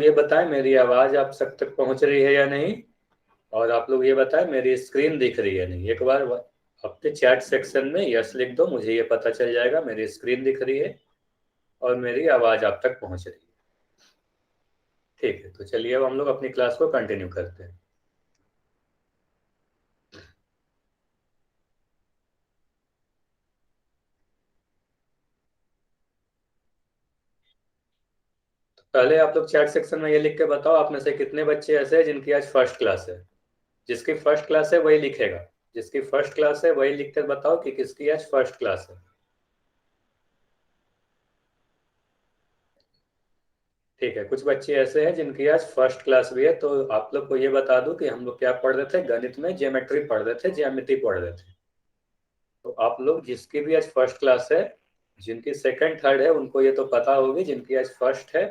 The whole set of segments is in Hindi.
ये बताएं मेरी आवाज आप तक पहुंच रही है या नहीं। और आप लोग ये बताएं मेरी स्क्रीन दिख रही है नहीं। एक बार अपने चैट सेक्शन में यस लिख दो, मुझे ये पता चल जाएगा मेरी स्क्रीन दिख रही है और मेरी आवाज आप तक पहुंच रही है। ठीक है, तो चलिए अब हम लोग अपनी क्लास को कंटिन्यू करते हैं। तो पहले आप लोग चैट सेक्शन में ये लिख के बताओ, आप में से कितने बच्चे ऐसे हैं जिनकी आज फर्स्ट क्लास है। जिसकी फर्स्ट क्लास है वही लिखेगा। जिसकी फर्स्ट क्लास है वही लिख कर बताओ कि किसकी आज फर्स्ट क्लास है। ठीक है, कुछ बच्चे ऐसे हैं जिनकी आज फर्स्ट क्लास भी है, तो आप लोग को ये बता दूं कि हम लोग क्या पढ़ रहे थे, गणित में ज्योमेट्री पढ़ रहे थे, ज्यामिति पढ़ रहे थे। तो आप लोग जिसकी भी आज फर्स्ट क्लास है, जिनकी सेकंड थर्ड है उनको ये तो पता होगी, जिनकी आज फर्स्ट है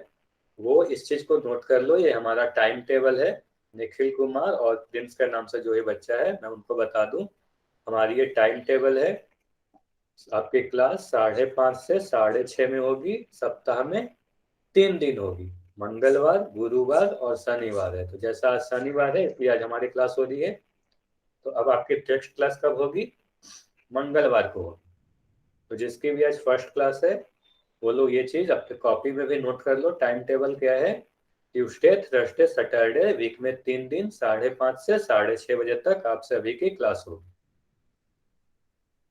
वो इस चीज को नोट कर लो। ये हमारा टाइम टेबल है। निखिल कुमार और प्रिंस के नाम से जो ये बच्चा है मैं उनको बता दूं, हमारी ये टाइम टेबल है। आपकी क्लास 5:30 से 6:30 में होगी। सप्ताह में 3 दिन होगी, मंगलवार, गुरुवार और शनिवार है। तो जैसा आज शनिवार है इसलिए आज हमारी क्लास हो रही है। तो अब आपकी टेक्स्ट क्लास कब होगी? मंगलवार को होगी। तो जिसकी भी आज फर्स्ट क्लास है वो लोग ये चीज अपने कॉपी में भी नोट कर लो। टाइम टेबल क्या है? ट्यूसडे, थर्सडे, सैटरडे, वीक में 3 दिन 5:30 से 6:30 बजे तक आप सभी की क्लास होगी।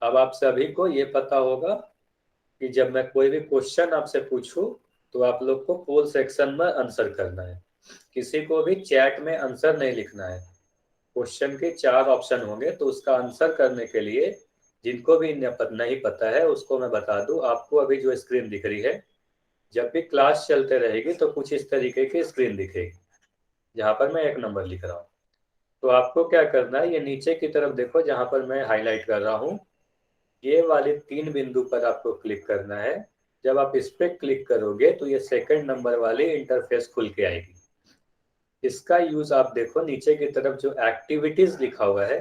अब आप सभी को ये पता होगा कि जब मैं कोई भी क्वेश्चन आपसे पूछूं तो आप लोग को पोल सेक्शन में आंसर करना है। किसी को भी चैट में आंसर नहीं लिखना है। क्वेश्चन के 4 ऑप्शन होंगे, तो उसका आंसर करने के लिए जिनको भी नहीं पता है उसको मैं बता दूं, आपको अभी जो स्क्रीन दिख रही है, जब भी क्लास चलते रहेगी तो कुछ इस तरीके की स्क्रीन दिखेगी जहां पर मैं 1 नंबर लिख रहा हूँ। तो आपको क्या करना है, ये नीचे की तरफ देखो जहां पर मैं हाईलाइट कर रहा हूँ, ये वाले 3 बिंदु पर आपको क्लिक करना है। जब आप इस पे क्लिक करोगे तो ये सेकंड नंबर वाली इंटरफेस खुल के आएगी। इसका यूज आप देखो, नीचे की तरफ जो एक्टिविटीज लिखा हुआ है,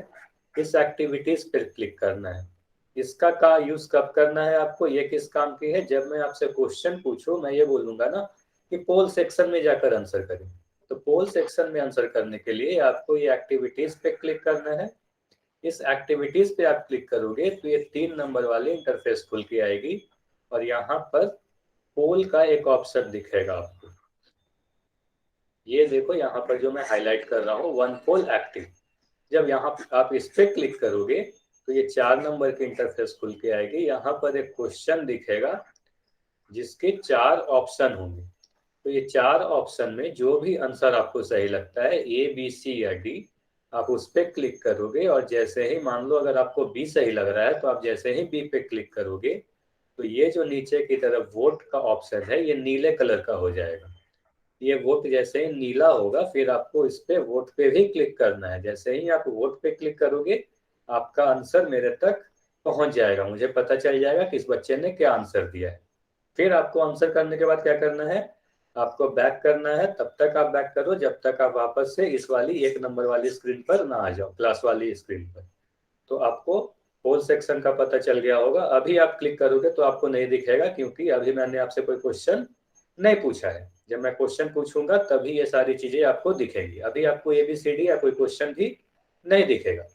इस एक्टिविटीज पर क्लिक करना है। इसका का यूज कब करना है आपको, ये किस काम की है? जब मैं आपसे क्वेश्चन पूछूं मैं ये बोलूंगा ना कि पोल सेक्शन में जाकर आंसर करें। तो पोल सेक्शन में आंसर करने के लिए आपको ये एक्टिविटीज पे क्लिक करना है। इस एक्टिविटीज पे आप क्लिक करोगे तो ये 3 नंबर वाली इंटरफेस खुल के आएगी और यहाँ पर पोल का एक ऑप्शन दिखेगा आपको। ये देखो यहाँ पर जो मैं हाईलाइट कर रहा हूँ, वन पोल एक्टिव। जब यहाँ आप इस पे क्लिक करोगे तो ये 4 नंबर की इंटरफेस खुल के आएगी। यहाँ पर एक क्वेश्चन दिखेगा जिसके 4 ऑप्शन होंगे। तो ये 4 ऑप्शन में जो भी आंसर आपको सही लगता है, ए, बी, सी या डी, आप उस पर क्लिक करोगे और जैसे ही मान लो अगर आपको बी सही लग रहा है तो आप जैसे ही बी पे क्लिक करोगे तो ये जो नीचे की तरफ वोट का ऑप्शन है ये नीले कलर का हो जाएगा। ये वोट जैसे ही नीला होगा फिर आपको इस पे वोट पे भी क्लिक करना है। जैसे ही आप वोट पे क्लिक करोगे आपका आंसर मेरे तक पहुंच जाएगा, मुझे पता चल जाएगा कि इस बच्चे ने क्या आंसर दिया है। फिर आपको आंसर करने के बाद क्या करना है, आपको बैक करना है। तब तक आप बैक करो जब तक आप वापस से इस वाली 1 नंबर वाली स्क्रीन पर ना आ जाओ, क्लास वाली स्क्रीन पर। तो आपको होल सेक्शन का पता चल गया होगा। अभी आप क्लिक करोगे तो आपको नहीं दिखेगा क्योंकि अभी मैंने आपसे कोई क्वेश्चन नहीं पूछा है। जब मैं क्वेश्चन पूछूंगा तभी ये सारी चीजें आपको दिखेंगी। अभी आपको ABCD या कोई क्वेश्चन भी नहीं दिखेगा।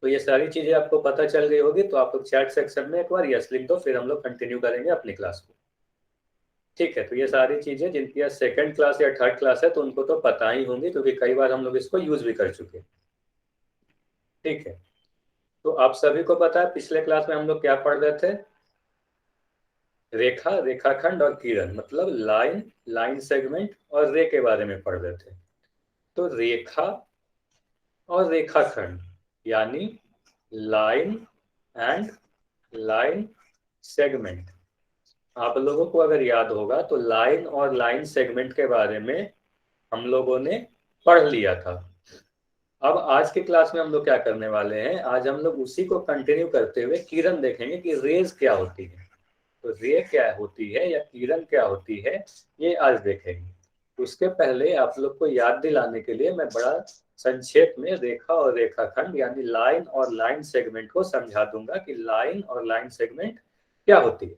तो ये सारी चीजें आपको पता चल गई होगी। तो आप लोग चैट सेक्शन में एक बार यस लिख दो, फिर हम लोग कंटिन्यू करेंगे अपनी क्लास को। ठीक है, तो ये सारी चीजें जिनकी सेकंड क्लास या थर्ड क्लास है तो उनको तो पता ही होंगी क्योंकि कई बार हम लोग इसको यूज भी कर चुके हैं। ठीक है, तो आप सभी को पता है पिछले क्लास में हम लोग क्या पढ़ रहे थे? रेखा, रेखाखंड और किरण, मतलब लाइन, लाइन सेगमेंट और रे के बारे में पढ़ रहे थे। तो रेखा और रेखाखंड यानी लाइन एंड लाइन सेगमेंट, आप लोगों को अगर याद होगा तो लाइन और लाइन सेगमेंट के बारे में हम लोगों ने पढ़ लिया था। अब आज की क्लास में हम लोग क्या करने वाले हैं, आज हम लोग उसी को कंटिन्यू करते हुए किरण देखेंगे कि रेज क्या होती है। तो रे क्या होती है या किरण क्या होती है ये आज देखेंगे। उसके पहले आप लोग को याद दिलाने के लिए मैं बड़ा संक्षेप में रेखा और रेखाखंड यानी लाइन और लाइन सेगमेंट को समझा दूंगा कि लाइन और लाइन सेगमेंट क्या होती है।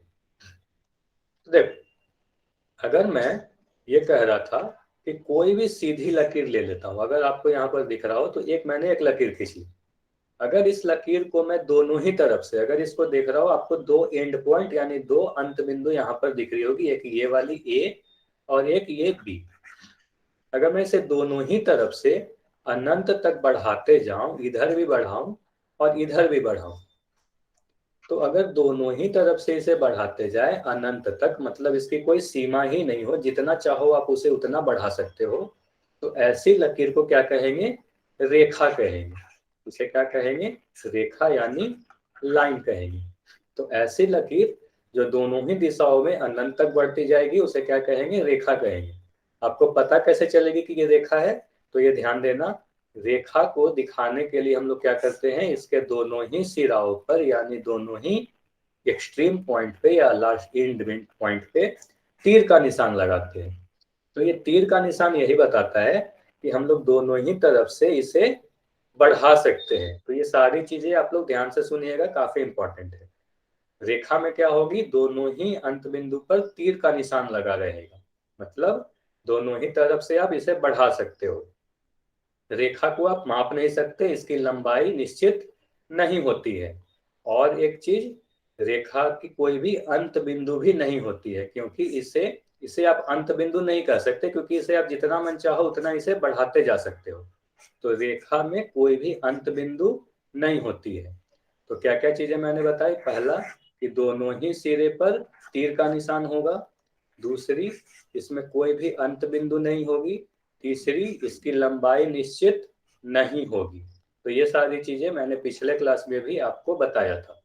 तो देखो, अगर मैं ये कह रहा था कि कोई भी सीधी लकीर ले लेता हूं, अगर आपको यहाँ पर दिख रहा हो तो मैंने एक लकीर खींची। अगर इस लकीर को मैं दोनों ही तरफ से, अगर इसको देख रहा हो, आपको दो एंड पॉइंट यानी दो अंत बिंदु यहाँ पर दिख रही होगी, एक ये वाली ए और एक ये बी। अगर मैं इसे दोनों ही तरफ से अनंत तक बढ़ाते जाऊं, इधर भी बढ़ाऊं और इधर भी बढ़ाऊं, तो अगर दोनों ही तरफ से इसे बढ़ाते जाए अनंत तक, मतलब इसकी कोई सीमा ही नहीं हो, जितना चाहो आप उसे उतना बढ़ा सकते हो, तो ऐसी लकीर को क्या कहेंगे? रेखा कहेंगे। उसे क्या कहेंगे? रेखा यानी लाइन कहेंगे। तो ऐसी लकीर जो दोनों ही दिशाओं में अनंत तक बढ़ती जाएगी उसे क्या कहेंगे? रेखा कहेंगे। आपको पता कैसे चलेगी कि ये रेखा है? तो ये ध्यान देना, रेखा को दिखाने के लिए हम लोग क्या करते हैं, इसके दोनों ही सिराओं पर यानी दोनों ही एक्सट्रीम पॉइंट पे या लास्ट एंड पॉइंट पे तीर का निशान लगाते हैं। तो ये तीर का निशान यही बताता है कि हम लोग दोनों ही तरफ से इसे बढ़ा सकते हैं। तो ये सारी चीजें आप लोग ध्यान से सुनिएगा, काफी इंपॉर्टेंट है। रेखा में क्या होगी? दोनों ही अंत बिंदु पर तीर का निशान लगा रहेगा, मतलब दोनों ही तरफ से आप इसे बढ़ा सकते हो। रेखा को आप माप नहीं सकते, इसकी लंबाई निश्चित नहीं होती है। और एक चीज, रेखा की कोई भी अंत बिंदु भी नहीं होती है, क्योंकि इसे इसे आप अंत बिंदु नहीं कह सकते, क्योंकि इसे आप जितना मन चाहो उतना इसे बढ़ाते जा सकते हो। तो रेखा में कोई भी अंत बिंदु नहीं होती है। तो क्या क्या चीजें मैंने बताई? पहला, कि दोनों ही सिरे पर तीर का निशान होगा। दूसरी, इसमें कोई भी अंत बिंदु नहीं होगी। तीसरी, इसकी लंबाई निश्चित नहीं होगी। तो ये सारी चीजें मैंने पिछले क्लास में भी आपको बताया था।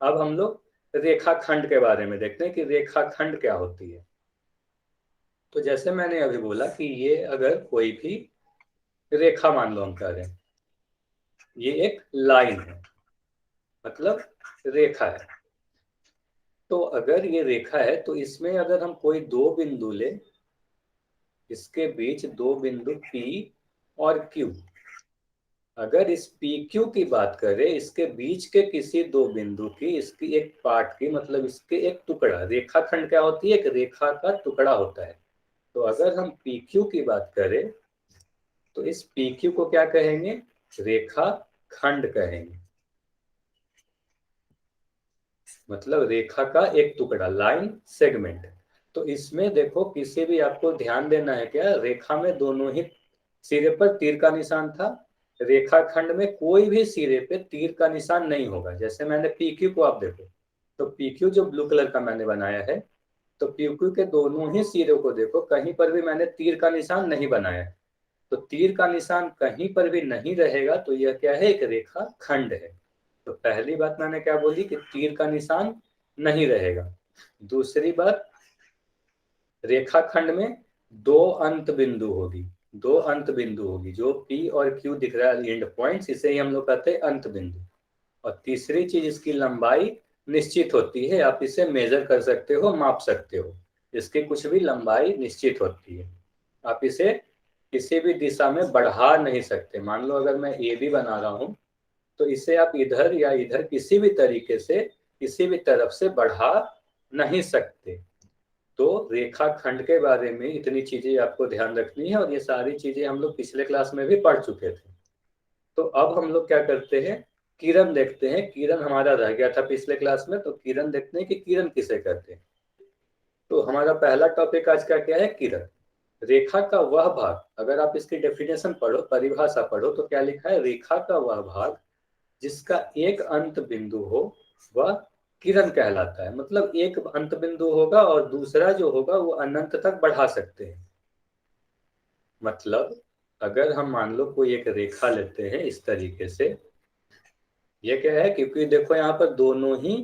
अब हम लोग रेखाखंड के बारे में देखते हैं कि रेखाखंड क्या होती है। तो जैसे मैंने अभी बोला कि ये अगर कोई भी रेखा मान लो हम कह रहे हैं, ये एक लाइन है, मतलब रेखा है। तो अगर ये रेखा है तो इसमें अगर हम कोई दो बिंदु ले, इसके बीच दो बिंदु P और Q, अगर इस PQ की बात करें, इसके बीच के किसी दो बिंदु की, इसकी एक पार्ट की, मतलब इसके एक टुकड़ा, रेखाखंड क्या होती है? एक रेखा का टुकड़ा होता है। तो अगर हम PQ की बात करें तो इस PQ को क्या कहेंगे? रेखा खंड कहेंगे, मतलब रेखा का एक टुकड़ा, लाइन सेगमेंट। तो इसमें देखो, किसी भी आपको ध्यान देना है क्या, रेखा में दोनों ही सिरे पर तीर का निशान था, रेखाखंड में कोई भी सिरे पे तीर का निशान नहीं होगा। जैसे मैंने PQ को आप देखो, तो PQ जो ब्लू कलर का मैंने बनाया है, तो PQ के दोनों ही सिरों को देखो, कहीं पर भी मैंने तीर का निशान नहीं बनाया है। तो तीर का निशान कहीं पर भी नहीं रहेगा, तो यह क्या है? एक रेखा खंड है। तो पहली बात मैंने क्या बोली कि तीर का निशान नहीं रहेगा। दूसरी बात, रेखाखंड में दो अंत बिंदु होगी, दो अंत बिंदु होगी, जो P और Q दिख रहा है एंड पॉइंट्स, इसे ही हम लोग कहते हैं अंत बिंदु। और तीसरी चीज, इसकी लंबाई निश्चित होती है, आप इसे मेजर कर सकते हो, माप सकते हो। इसकी कुछ भी लंबाई निश्चित होती है, आप इसे किसी भी दिशा में बढ़ा नहीं सकते। मान लो अगर मैं ए भी बना रहा हूं, तो इसे आप इधर या इधर किसी भी तरीके से, किसी भी तरफ से बढ़ा नहीं सकते। तो रेखाखंड के बारे में इतनी चीजें आपको ध्यान रखनी है, और ये सारी चीजें हम लोग पिछले क्लास में भी पढ़ चुके थे। तो अब हम लोग क्या करते हैं, किरण देखते हैं। किरण हमारा रह गया था पिछले क्लास में, तो किरण देखते हैं कि किरण किसे कहते हैं। तो हमारा पहला टॉपिक आज का क्या है? किरण। रेखा का वह भाग, अगर आप इसकी डेफिनेशन पढ़ो, परिभाषा पढ़ो, तो क्या लिखा है? रेखा का वह भाग जिसका एक अंत बिंदु हो वह किरण कहलाता है। मतलब एक अंत बिंदु होगा और दूसरा जो होगा वो अनंत तक बढ़ा सकते हैं। मतलब अगर हम मान लो कोई एक रेखा लेते हैं इस तरीके से, ये क्या है? क्योंकि देखो यहाँ पर दोनों ही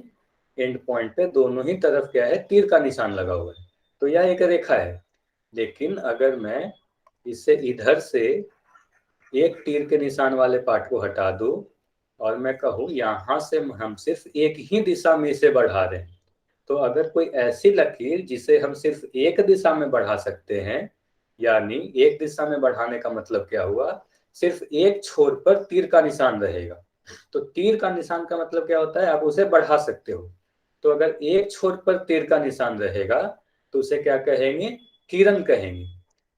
एंड पॉइंट पे दोनों ही तरफ क्या है? तीर का निशान लगा हुआ है। तो यह एक रेखा है। लेकिन अगर मैं इसे इधर से एक तीर के निशान वाले पार्ट को हटा दूं और मैं कहूँ यहाँ से हम सिर्फ एक ही दिशा में इसे बढ़ा रहे हैं, तो अगर कोई ऐसी लकीर जिसे हम सिर्फ एक दिशा में बढ़ा सकते हैं, यानी एक दिशा में बढ़ाने का मतलब क्या हुआ? सिर्फ एक छोर पर तीर का निशान रहेगा। तो तीर का निशान का मतलब क्या होता है? आप उसे बढ़ा सकते हो। तो अगर एक छोर पर तीर का निशान रहेगा तो उसे क्या कहेंगे? किरण कहेंगे।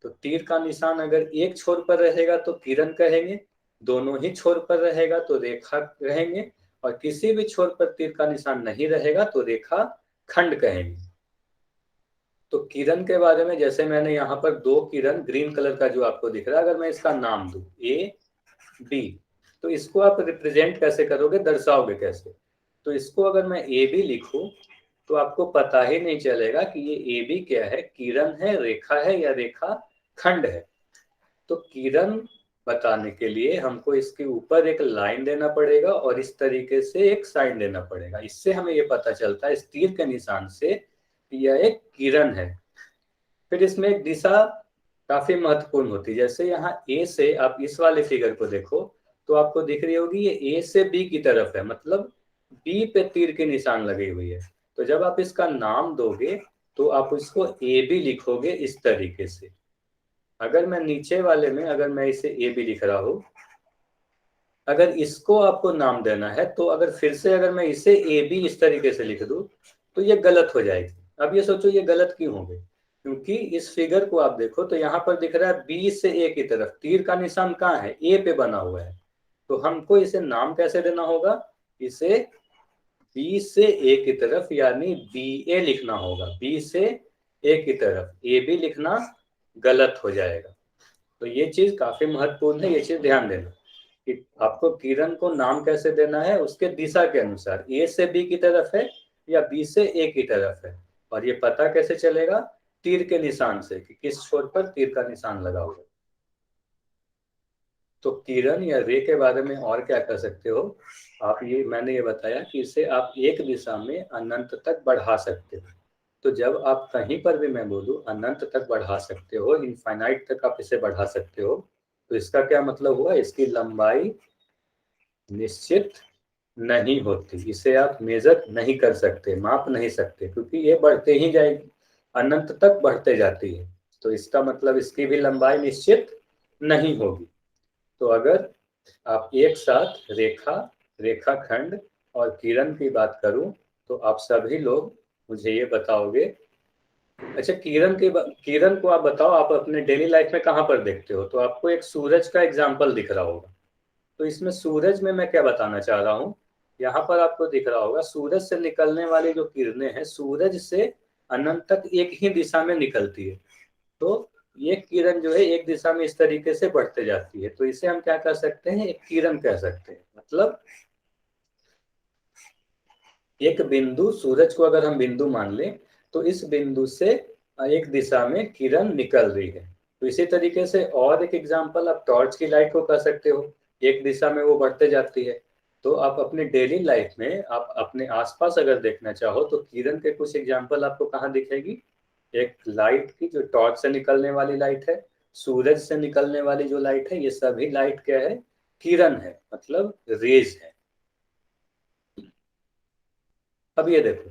तो तीर का निशान अगर एक छोर पर रहेगा तो किरण कहेंगे, दोनों ही छोर पर रहेगा तो रेखा कहेंगे, और किसी भी छोर पर तीर का निशान नहीं रहेगा तो रेखा खंड कहेंगे। तो किरण के बारे में, जैसे मैंने यहाँ पर दो किरण ग्रीन कलर का जो आपको दिख रहा है, अगर मैं इसका नाम दूं ए बी, तो इसको आप रिप्रेजेंट कैसे करोगे, दर्शाओगे कैसे? तो इसको अगर मैं ए बी लिखूं तो आपको पता ही नहीं चलेगा कि ये ए बी क्या है, किरण है, रेखा है, या रेखा खंड है। तो किरण बताने के लिए हमको इसके ऊपर एक लाइन देना पड़ेगा और इस तरीके से एक साइन देना पड़ेगा। इससे हमें ये पता चलता है इस तीर के निशान से कि यह एक किरण है। फिर इसमें एक दिशा काफी महत्वपूर्ण होती है। जैसे यहाँ ए से आप इस वाले फिगर को देखो तो आपको दिख रही होगी ये ए से बी की तरफ है, मतलब बी पे तीर के निशान लगी हुई है। तो जब आप इसका नाम दोगे तो आप इसको ए बी लिखोगे इस तरीके से। अगर मैं नीचे वाले में, अगर मैं इसे ए बी लिख रहा हूं, अगर इसको आपको नाम देना है तो अगर फिर से अगर मैं इसे ए बी इस तरीके से लिख दूं तो ये गलत हो जाएगी। अब ये सोचो ये गलत क्यों हो गई, क्योंकि इस फिगर को आप देखो तो यहाँ पर दिख रहा है बी से ए की तरफ, तीर का निशान कहाँ है, ए पे बना हुआ है। तो हमको इसे नाम कैसे देना होगा, इसे बी से ए की तरफ यानी बी ए लिखना होगा। बी से ए की तरफ ए बी लिखना गलत हो जाएगा। तो ये चीज काफी महत्वपूर्ण है, ये चीज ध्यान देना कि आपको किरण को नाम कैसे देना है उसके दिशा के अनुसार, ए से बी की तरफ है या बी से ए की तरफ है। और ये पता कैसे चलेगा, तीर के निशान से कि किस छोर पर तीर का निशान लगा हुआ है। तो किरण या रे के बारे में और क्या कर सकते हो आप, ये मैंने ये बताया कि इसे आप एक दिशा में अनंत तक बढ़ा सकते हो। तो जब आप कहीं पर भी मैं बोलूं अनंत तक बढ़ा सकते हो, इनफाइनाइट तक आप इसे बढ़ा सकते हो, तो इसका क्या मतलब हुआ, इसकी लंबाई निश्चित नहीं होती, इसे आप मेजर नहीं कर सकते, माप नहीं सकते, क्योंकि ये बढ़ते ही जाएगी, अनंत तक बढ़ते जाती है। तो इसका मतलब इसकी भी लंबाई निश्चित नहीं होगी। तो अगर आप एक साथ रेखा, रेखाखंड और किरण की बात करूं तो आप सभी लोग मुझे ये बताओगे। अच्छा, किरण को आप बताओ, आप अपने डेली लाइफ में कहाँ पर देखते हो? तो आपको एक सूरज का एग्जाम्पल दिख रहा होगा। तो इसमें सूरज में मैं क्या बताना चाह रहा हूँ, यहाँ पर आपको दिख रहा होगा सूरज से निकलने वाली जो किरणें हैं सूरज से अनंत तक एक ही दिशा में निकलती है। तो ये किरण जो है एक दिशा में इस तरीके से बढ़ते जाती है, तो इसे हम क्या कह सकते हैं, एक किरण कह सकते हैं। मतलब एक बिंदु, सूरज को अगर हम बिंदु मान लें तो इस बिंदु से एक दिशा में किरण निकल रही है। तो इसी तरीके से और एक एग्जांपल आप टॉर्च की लाइट को कह सकते हो, एक दिशा में वो बढ़ते जाती है। तो आप अपने डेली लाइफ में आप अपने आसपास अगर देखना चाहो तो किरण के कुछ एग्जांपल आपको कहाँ दिखेगी, एक लाइट की जो टॉर्च से निकलने वाली लाइट है, सूरज से निकलने वाली जो लाइट है, ये सभी लाइट क्या है, किरण है, मतलब रेज है। अब ये देखो,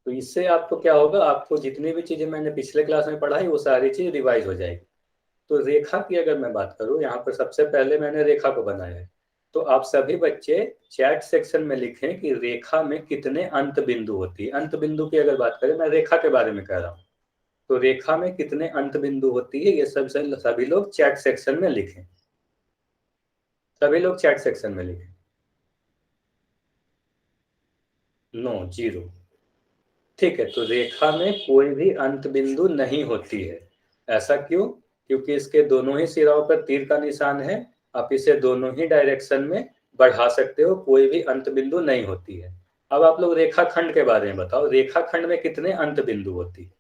तो इससे आपको क्या होगा, आपको जितनी भी चीजें मैंने पिछले क्लास में पढ़ाई वो सारी चीज रिवाइज हो जाएगी। तो रेखा की अगर मैं बात करूं, यहाँ पर सबसे पहले मैंने रेखा को बनाया है। तो आप सभी बच्चे चैट सेक्शन में लिखें कि रेखा में कितने अंत बिंदु होती है। अंत बिंदु की अगर बात करें, मैं रेखा के बारे में कह रहा हूँ, तो रेखा में कितने अंत बिंदु होती है, ये सब सभी लोग चैट सेक्शन में लिखें। सभी लोग चैट सेक्शन में लिखें। No, zero. ठीक है, तो रेखा में कोई भी अंत बिंदु नहीं होती है। ऐसा क्यों? क्योंकि इसके दोनों ही सिराओं पर तीर का निशान है, आप इसे दोनों ही डायरेक्शन में बढ़ा सकते हो, कोई भी अंत बिंदु नहीं होती है। अब आप लोग रेखाखंड के बारे में बताओ, रेखाखंड में कितने अंत बिंदु होती है?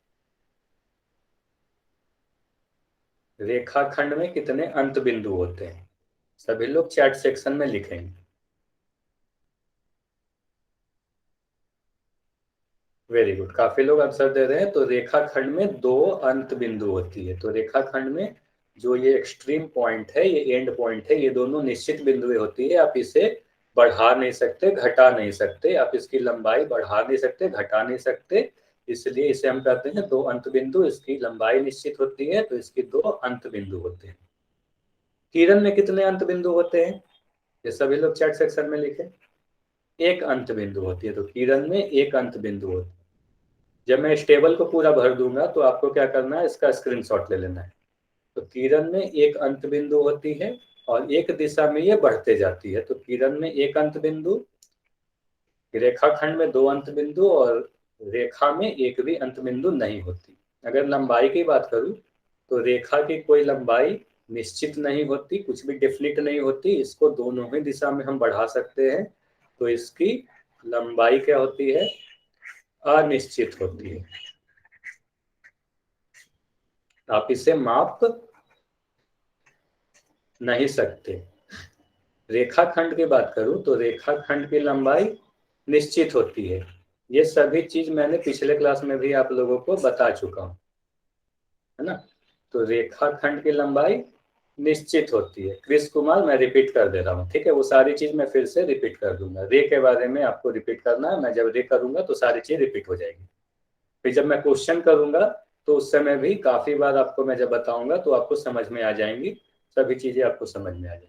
रेखाखंड में कितने अंत बिंदु होते हैं? सभी लोग चैट सेक्शन में लिखेंगे। वेरी गुड, काफी लोग आंसर दे रहे हैं। तो रेखाखंड में दो अंत बिंदु होती है। तो रेखाखंड में जो ये एक्सट्रीम पॉइंट है, ये एंड पॉइंट है, ये दोनों निश्चित बिंदुएं होती है। आप इसे बढ़ा नहीं सकते, घटा नहीं सकते, आप इसकी लंबाई बढ़ा नहीं सकते, घटा नहीं सकते। इसलिए इसे हम कहते हैं दो अंत बिंदु। इसकी लंबाई निश्चित होती है, तो इसकी दो अंत बिंदु होते हैं। किरण में कितने अंत बिंदु होते हैं? ये सभी लोग चैट सेक्शन में लिखे। एक अंत बिंदु होती है, तो किरण में एक अंत बिंदु होती है। जब मैं इस टेबल को पूरा भर दूंगा तो आपको क्या करना है, इसका स्क्रीनशॉट ले लेना है। तो किरण में एक अंत बिंदु होती है और एक दिशा में ये बढ़ते जाती है। तो किरण में एक अंत बिंदु, रेखाखंड में दो अंत बिंदु और रेखा में एक भी अंत बिंदु नहीं होती। अगर लंबाई की बात करूं तो रेखा की कोई लंबाई निश्चित नहीं होती, कुछ भी डिफिनिट नहीं होती, इसको दोनों ही दिशा में हम बढ़ा सकते हैं। तो इसकी लंबाई क्या होती है, अनिश्चित होती है। आप इसे माप नहीं सकते। रेखाखंड की बात करूं तो रेखाखंड की लंबाई निश्चित होती है। ये सभी चीज मैंने पिछले क्लास में भी आप लोगों को बता चुका हूं, है ना। तो रेखाखंड की लंबाई निश्चित होती है। कृष्ण कुमार, मैं रिपीट कर दे रहा हूँ, ठीक है। वो सारी चीज मैं फिर से रिपीट कर दूंगा। रे के बारे में आपको रिपीट करना है, मैं जब रे करूंगा तो सारी चीज रिपीट हो जाएगी। फिर जब मैं क्वेश्चन करूंगा तो उस समय भी काफी बार आपको मैं जब बताऊंगा तो आपको समझ में आ जाएंगी, सभी चीजें आपको समझ में आ जाएंगी।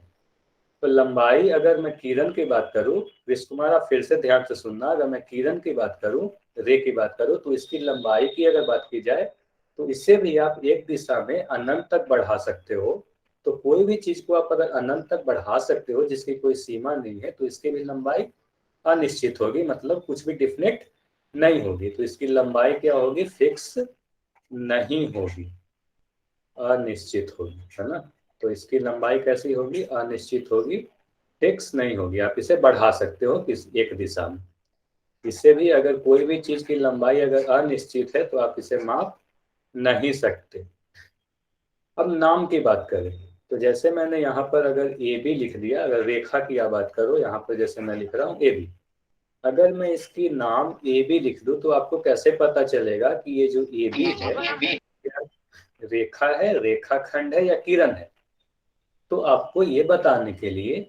तो लंबाई, अगर मैं किरण की बात करूं, कृष्ण कुमार आप फिर से ध्यान से सुनना, अगर मैं किरण की बात करूं, रे की बात करूं, तो इसकी लंबाई की अगर बात की जाए तो इससे भी आप एक दिशा में अनंत तक बढ़ा सकते हो। तो कोई भी चीज को आप अगर अनंत तक बढ़ा सकते हो जिसकी कोई सीमा नहीं है, तो इसकी भी लंबाई अनिश्चित होगी, मतलब कुछ भी डिफिनिट नहीं होगी। तो इसकी लंबाई क्या होगी, फिक्स नहीं होगी, अनिश्चित होगी, है ना। तो इसकी लंबाई कैसी होगी, अनिश्चित होगी, फिक्स नहीं होगी। आप इसे बढ़ा सकते हो किस एक दिशा में। इससे भी अगर कोई भी चीज की लंबाई अगर अनिश्चित है तो आप इसे माप नहीं सकते। अब नाम की बात करें तो जैसे मैंने यहाँ पर अगर ए बी लिख दिया, अगर रेखा की आप बात करो, यहाँ पर जैसे मैं लिख रहा हूँ ए बी, अगर मैं इसकी नाम ए बी लिख दूं तो आपको कैसे पता चलेगा कि ये जो ए बी है क्या रेखा है, रेखाखंड है या किरण है। तो आपको ये बताने के लिए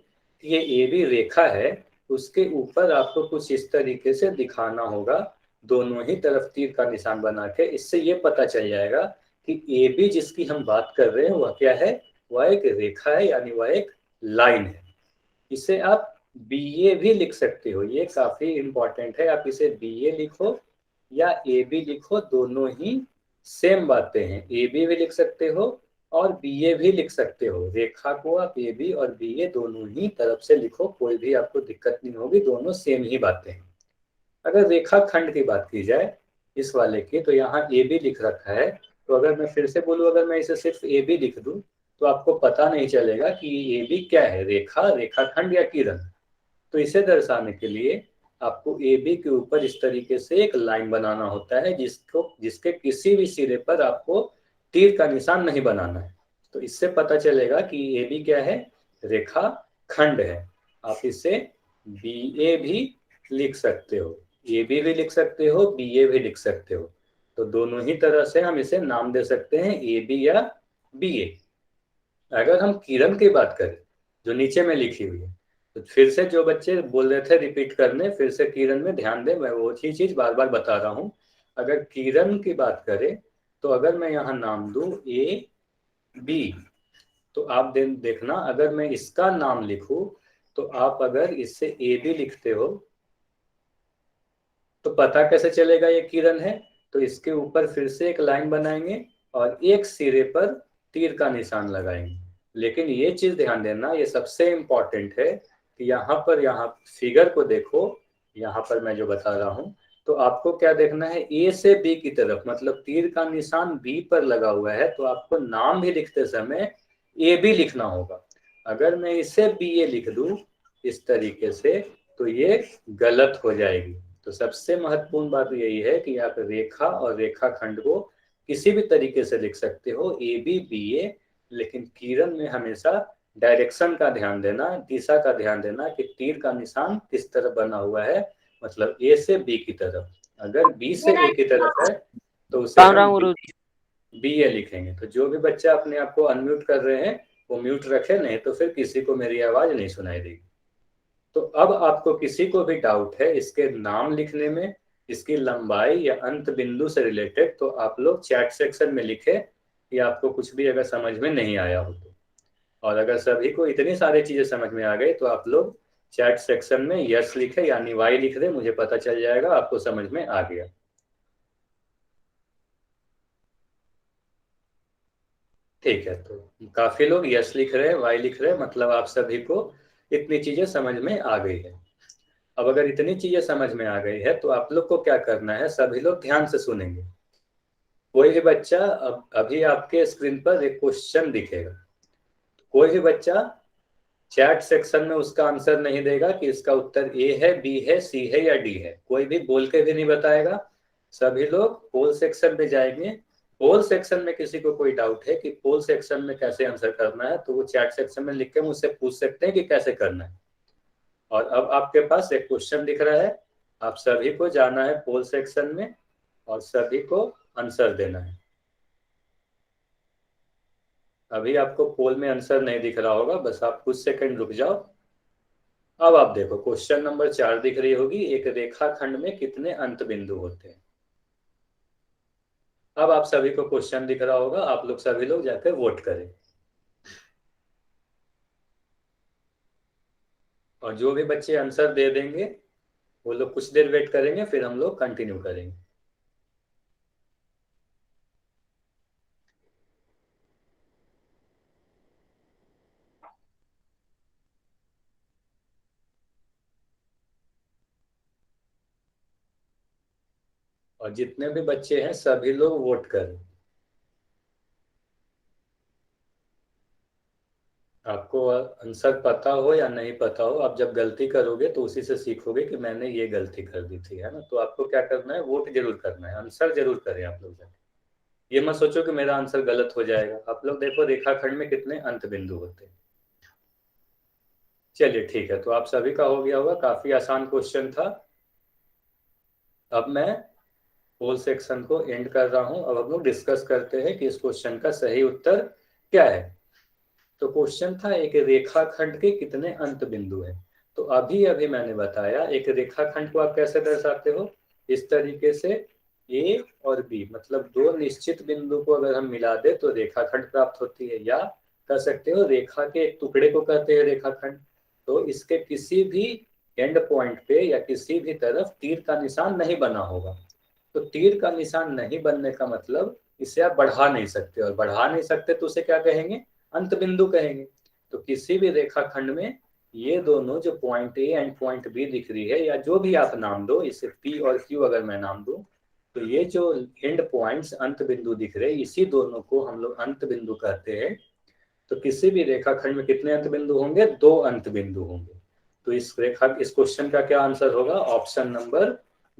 कि ये ए बी रेखा है, उसके ऊपर आपको कुछ इस तरीके से दिखाना होगा, दोनों ही तरफ तीर का निशान बना के। इससे ये पता चल जाएगा कि ए बी जिसकी हम बात कर रहे हैं वह क्या है, वह एक रेखा है, यानी वह एक लाइन है। इसे आप बी ए भी लिख सकते हो, ये काफी इंपॉर्टेंट है। आप इसे बी ए लिखो या ए बी लिखो, दोनों ही सेम बातें हैं। ए बी भी लिख सकते हो और बी ए भी लिख सकते हो। रेखा को आप ए बी और बी ए दोनों ही तरफ से लिखो, कोई भी आपको दिक्कत नहीं होगी, दोनों सेम ही बातें हैं। अगर रेखा खंड की बात की जाए इस वाले की, तो यहाँ ए बी लिख रखा है। तो अगर मैं फिर से बोलूँ, अगर मैं इसे सिर्फ ए बी लिख दूं तो आपको पता नहीं चलेगा कि ये ए बी क्या है, रेखा, रेखाखंड या किरण। तो इसे दर्शाने के लिए आपको ए बी के ऊपर इस तरीके से एक लाइन बनाना होता है, जिसके किसी भी सिरे पर आपको तीर का निशान नहीं बनाना है। तो इससे पता चलेगा कि ए बी क्या है, रेखा खंड है। आप इसे बी ए भी लिख सकते हो, ए बी भी लिख सकते हो, बी ए भी लिख सकते हो। तो दोनों ही तरह से हम इसे नाम दे सकते हैं, ए बी या बी ए। अगर हम किरण की बात करें जो नीचे में लिखी हुई है, तो फिर से जो बच्चे बोल रहे थे रिपीट करने, फिर से किरण में ध्यान दें, मैं वो ही चीज बार बार बता रहा हूँ। अगर किरण की बात करें तो अगर मैं यहाँ नाम दूं ए बी, तो आप देखना, अगर मैं इसका नाम लिखूं तो आप अगर इससे ए बी लिखते हो तो पता कैसे चलेगा ये किरण है। तो इसके ऊपर फिर से एक लाइन बनाएंगे और एक सिरे पर तीर का निशान लगाएंगे। लेकिन ये चीज ध्यान देना, ये सबसे इंपॉर्टेंट है कि यहाँ फिगर को देखो, यहाँ पर मैं जो बता रहा हूँ, तो आपको क्या देखना है, ए से बी की तरफ, मतलब तीर का निशान बी पर लगा हुआ है, तो आपको नाम भी लिखते समय ए बी लिखना होगा। अगर मैं इसे बी ए लिख दूं इस तरीके से तो ये गलत हो जाएगी। तो सबसे महत्वपूर्ण बात यही है कि आप रेखा और रेखाखंड को किसी भी तरीके से लिख सकते हो, ए बी बी ए, लेकिन किरण में हमेशा डायरेक्शन का ध्यान देना, दिशा का ध्यान देना कि तीर का निशान किस तरफ बना हुआ है, मतलब ए से बी की तरफ। अगर बी से ए की तरफ है तो उसे राम हम राम गुरु जी। बी ए लिखेंगे। तो जो भी बच्चा अपने आप को अनम्यूट कर रहे हैं वो म्यूट रखे, नहीं तो फिर किसी को मेरी आवाज नहीं सुनाई देगी। तो अब आपको किसी को भी डाउट है इसके नाम लिखने में, इसकी लंबाई या अंत बिंदु से रिलेटेड, तो आप लोग चैट सेक्शन में लिखे कि आपको कुछ भी अगर समझ में नहीं आया हो तो। और अगर सभी को इतनी सारी चीजें समझ में आ गई तो आप लोग चैट सेक्शन में यस लिखे, यानी वाई लिख दे, मुझे पता चल जाएगा आपको समझ में आ गया। ठीक है, तो काफी लोग यस लिख रहे हैं, वाई लिख रहे हैं, मतलब आप सभी को इतनी चीजें समझ में आ गई है। अब अगर इतनी चीजें समझ में आ गई है तो आप लोग को क्या करना है, सभी लोग ध्यान से सुनेंगे। कोई भी बच्चा, अब अभी आपके स्क्रीन पर एक क्वेश्चन दिखेगा, कोई भी बच्चा चैट सेक्शन में उसका आंसर नहीं देगा कि इसका उत्तर ए है, बी है, सी है या डी है, कोई भी बोल के भी नहीं बताएगा। सभी लोग पोल सेक्शन में जाएंगे। पोल सेक्शन में किसी को कोई डाउट है कि पोल सेक्शन में कैसे आंसर करना है, तो वो चैट सेक्शन में लिख के मुझसे पूछ सकते हैं कि कैसे करना है। और अब आपके पास एक क्वेश्चन दिख रहा है, आप सभी को जाना है पोल सेक्शन में और सभी को आंसर देना है। अभी आपको पोल में आंसर नहीं दिख रहा होगा, बस आप कुछ सेकंड रुक जाओ। अब आप देखो क्वेश्चन नंबर 4 दिख रही होगी, एक रेखाखंड में कितने अंत बिंदु होते हैं। अब आप सभी को क्वेश्चन दिख रहा होगा, आप लोग सभी लोग जाकर वोट करें। और जो भी बच्चे आंसर दे देंगे वो लोग कुछ देर वेट करेंगे, फिर हम लोग कंटिन्यू करेंगे। और जितने भी बच्चे हैं सभी लोग वोट करें। आपको आंसर पता हो या नहीं पता हो, आप जब गलती करोगे तो उसी से सीखोगे कि मैंने ये गलती कर दी थी, है ना। तो आपको क्या करना है, वोट जरूर करना है, आंसर जरूर करें आप लोग जाके। ये मत सोचो कि मेरा आंसर गलत हो जाएगा। आप लोग देखो रेखाखंड में कितने अंत बिंदु होते हैं। चलिए ठीक है, तो आप सभी का हो गया होगा, काफी आसान क्वेश्चन था। अब मैं होल सेक्शन को एंड कर रहा हूं। अब हम लोग डिस्कस करते हैं कि इस क्वेश्चन का सही उत्तर क्या है। तो क्वेश्चन था एक रेखाखंड के कितने अंत बिंदु हैं। तो अभी अभी मैंने बताया एक रेखाखंड को आप कैसे दर्शाते हो, इस तरीके से ए और बी मतलब दो निश्चित बिंदु को अगर हम मिला दे तो रेखाखंड प्राप्त होती है, या कह सकते हो रेखा के एक टुकड़े को कहते हैं रेखाखंड। तो इसके किसी भी एंड पॉइंट पे या किसी भी तरफ तीर का निशान नहीं बना होगा। तो तीर का निशान नहीं बनने का मतलब इसे आप बढ़ा नहीं सकते, और बढ़ा नहीं सकते तो उसे क्या कहेंगे, अंत बिंदु कहेंगे। तो किसी भी रेखाखंड में ये दोनों जो point A and point B दिख रही है, या जो भी आप नाम दो, इसे पी और क्यू अगर मैं नाम दूं, तो ये जो एंड पॉइंट्स अंत बिंदु दिख रहे हैं, इसी दोनों को हम लोग अंत बिंदु कहते हैं। तो किसी भी रेखाखंड में कितने अंत बिंदु होंगे, दो अंत बिंदु होंगे। तो इस क्वेश्चन का क्या आंसर होगा, ऑप्शन नंबर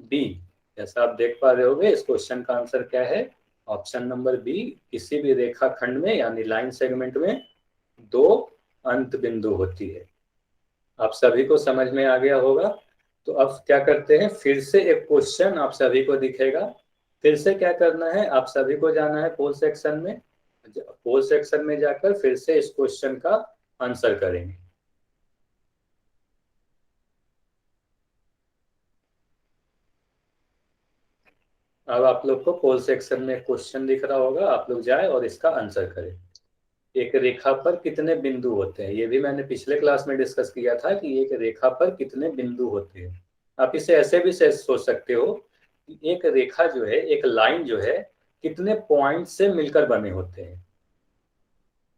बी। जैसा आप देख पा रहे होंगे इस क्वेश्चन का आंसर क्या है, ऑप्शन नंबर बी। किसी भी रेखाखंड में यानी लाइन सेगमेंट में दो अंत बिंदु होती है। आप सभी को समझ में आ गया होगा। तो अब क्या करते हैं, फिर से एक क्वेश्चन आप सभी को दिखेगा। फिर से क्या करना है, आप सभी को जाना है पोल सेक्शन में। पोल सेक्शन में जाकर फिर से इस क्वेश्चन का आंसर करेंगे। अब आप लोग को पोल सेक्शन में क्वेश्चन दिख रहा होगा, आप लोग जाए और इसका आंसर करें। एक रेखा पर कितने बिंदु होते हैं, ये भी मैंने पिछले क्लास में डिस्कस किया था कि एक रेखा पर कितने बिंदु होते हैं। आप इसे ऐसे भी से सोच सकते हो कि एक रेखा जो है, एक लाइन जो है, कितने पॉइंट से मिलकर बने होते हैं।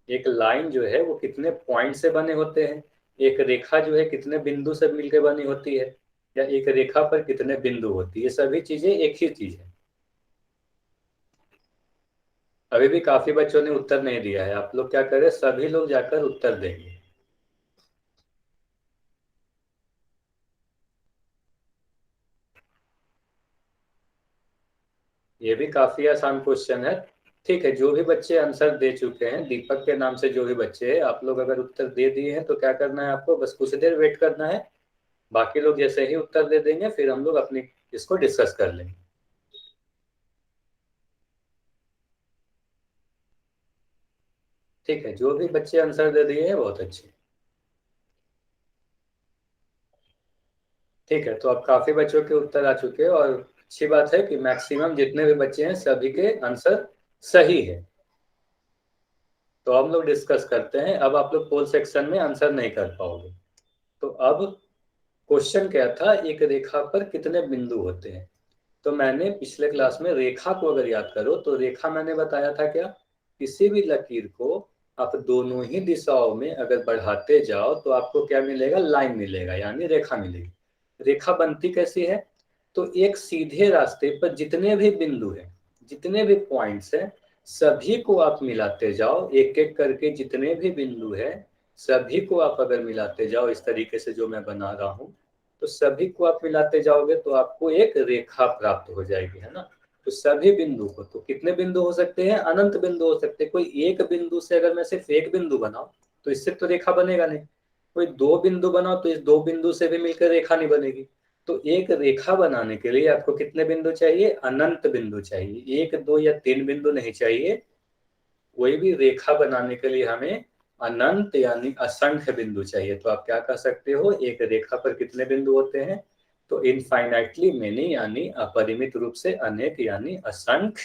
एक लाइन जो है वो कितने पॉइंट से बने होते हैं। एक रेखा जो है कितने बिंदु से मिलकर बनी होती है, या एक रेखा पर कितने बिंदु होती है, ये सभी चीजें एक ही चीज है। अभी भी काफी बच्चों ने उत्तर नहीं दिया है, आप लोग क्या करें, सभी लोग जाकर उत्तर देंगे। ये भी काफी आसान क्वेश्चन है। ठीक है, जो भी बच्चे आंसर दे चुके हैं, दीपक के नाम से जो भी बच्चे हैं, आप लोग अगर उत्तर दे दिए हैं तो क्या करना है, आपको बस कुछ देर वेट करना है। बाकी लोग जैसे ही उत्तर दे देंगे फिर हम लोग अपनी इसको डिस्कस कर लेंगे। ठीक है, जो भी बच्चे आंसर दे दिए हैं बहुत अच्छे। ठीक है, तो अब काफी बच्चों के उत्तर आ चुके हैं, और अच्छी बात है कि मैक्सिमम जितने भी बच्चे हैं सभी के आंसर सही है। तो हम लोग डिस्कस करते हैं। अब आप लोग पोल सेक्शन में आंसर नहीं कर पाओगे। तो अब क्वेश्चन क्या था, एक रेखा पर कितने बिंदु होते हैं। तो मैंने पिछले क्लास में रेखा को अगर याद करो तो रेखा मैंने बताया था क्या, किसी भी लकीर को आप दोनों ही दिशाओं में अगर बढ़ाते जाओ तो आपको क्या मिलेगा, लाइन मिलेगा, यानी रेखा मिलेगी। रेखा बनती कैसी है, तो एक सीधे रास्ते पर जितने भी बिंदु हैं, जितने भी पॉइंट्स हैं, सभी को आप मिलाते जाओ, एक एक करके जितने भी बिंदु है सभी को आप अगर मिलाते जाओ इस तरीके से जो मैं बना रहा हूँ, तो सभी को आप मिलाते जाओगे तो आपको एक रेखा प्राप्त हो जाएगी, है ना। तो सभी बिंदु को, तो कितने बिंदु हो सकते हैं, अनंत बिंदु हो सकते हैं। कोई एक बिंदु से अगर मैं सिर्फ एक बिंदु बनाऊं तो इससे तो रेखा बनेगा नहीं। कोई दो बिंदु बनाओ तो इस दो बिंदु से भी मिलकर रेखा नहीं बनेगी। तो एक रेखा बनाने के लिए आपको कितने बिंदु चाहिए, अनंत बिंदु चाहिए, एक दो या तीन बिंदु नहीं चाहिए। कोई भी रेखा बनाने के लिए हमें अनंत यानी असंख्य बिंदु चाहिए। तो आप क्या कह सकते हो, एक रेखा पर कितने बिंदु होते हैं, तो इनफाइनाइटली मेनी यानी अपरिमित रूप से अनेक यानी असंख्य,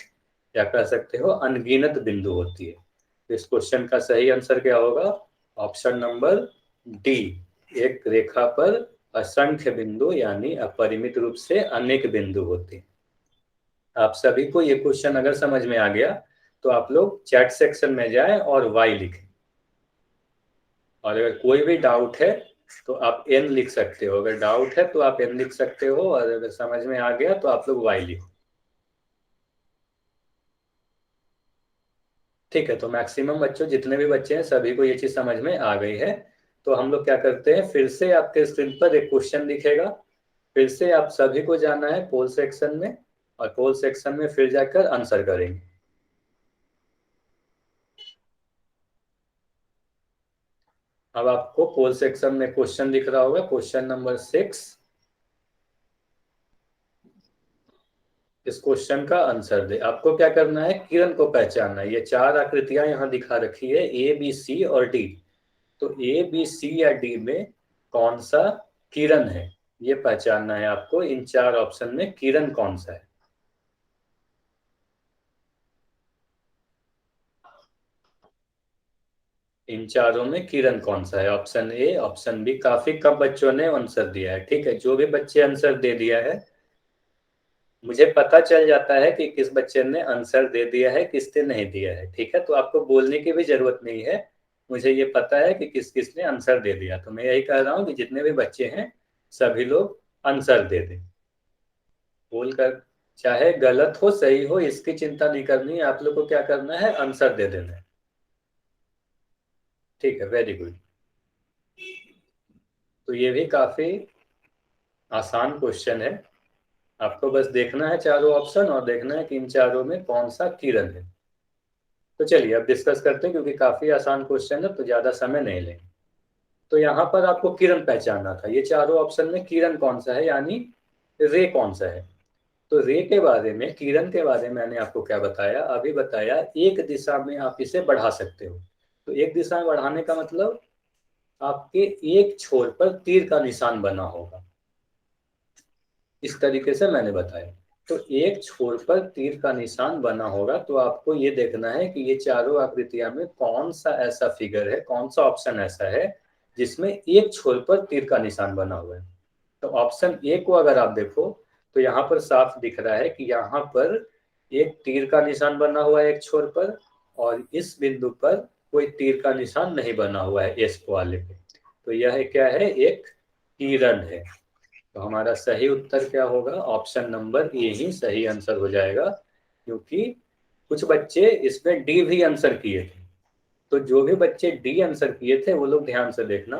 या कह सकते हो अनगिनत बिंदु होती है। तो इस क्वेश्चन का सही आंसर क्या होगा, ऑप्शन नंबर डी, एक रेखा पर असंख्य बिंदु यानी अपरिमित रूप से अनेक बिंदु होते हैं। आप सभी को ये क्वेश्चन अगर समझ में आ गया तो आप लोग चैट सेक्शन में जाएं और वाई लिखें, और अगर कोई भी डाउट है तो आप एन लिख सकते हो। अगर डाउट है तो आप एन लिख सकते हो, और अगर समझ में आ गया तो आप लोग वाई लिखो। ठीक है, तो मैक्सिमम बच्चों, जितने भी बच्चे हैं सभी को ये चीज समझ में आ गई है। तो हम लोग क्या करते हैं, फिर से आपके स्क्रीन पर एक क्वेश्चन दिखेगा, फिर से आप सभी को जाना है पोल सेक्शन में, और पोल सेक्शन में फिर जाकर आंसर करेंगे। अब आपको पोल सेक्शन में क्वेश्चन दिख रहा होगा, क्वेश्चन नंबर 6। इस क्वेश्चन का आंसर दे। आपको क्या करना है, किरण को पहचानना है। ये चार आकृतियां यहाँ दिखा रखी है, ए बी सी और डी। तो ए बी सी या डी में कौन सा किरण है, ये पहचानना है आपको। इन चार ऑप्शन में किरण कौन सा है। इन चारों में किरण कौन सा है, ऑप्शन ए, ऑप्शन बी। काफी कम बच्चों ने आंसर दिया है। ठीक है, जो भी बच्चे आंसर दे दिया है, मुझे पता चल जाता है कि किस बच्चे ने आंसर दे दिया है, किसने नहीं दिया है। ठीक है, तो आपको बोलने की भी जरूरत नहीं है, मुझे ये पता है कि किस किस ने आंसर दे दिया। तो मैं यही कह रहा हूँ कि जितने भी बच्चे हैं सभी लोग आंसर दे दें, बोल कर। चाहे गलत हो सही हो इसकी चिंता नहीं करनी है, आप लोग को क्या करना है, आंसर दे देना है। ठीक है, वेरी गुड। तो ये भी काफी आसान क्वेश्चन है। आपको बस देखना है चारों ऑप्शन, और देखना है कि इन चारों में कौन सा किरण है। तो चलिए अब डिस्कस करते हैं, क्योंकि काफी आसान क्वेश्चन है तो ज्यादा समय नहीं लेंगे। तो यहाँ पर आपको किरण पहचानना था, ये चारों ऑप्शन में किरण कौन सा है, यानी रे कौन सा है। तो रे के बारे में, किरण के बारे में मैंने आपको क्या बताया, अभी बताया एक दिशा में आप इसे बढ़ा सकते हो। तो एक दिशा में बढ़ाने का मतलब आपके एक छोर पर तीर का निशान बना होगा, इस तरीके से मैंने बताया। तो एक छोर पर तीर का निशान बना होगा, तो आपको ये देखना है कि ये चारों आकृतियां में कौन सा ऐसा फिगर है, कौन सा ऑप्शन ऐसा है जिसमें एक छोर पर तीर का निशान बना हुआ है। तो ऑप्शन ए को अगर आप देखो तो यहाँ पर साफ दिख रहा है कि यहाँ पर एक तीर का निशान बना हुआ है एक छोर पर, और इस बिंदु पर कोई तीर का निशान नहीं बना हुआ है एस वाले पे। तो यह क्या है, एक किरण है। तो हमारा सही उत्तर क्या होगा, ऑप्शन नंबर ए ही सही आंसर हो जाएगा, क्योंकि कुछ बच्चे इसमें डी भी आंसर किए थे। तो जो भी बच्चे डी आंसर किए थे वो लोग ध्यान से देखना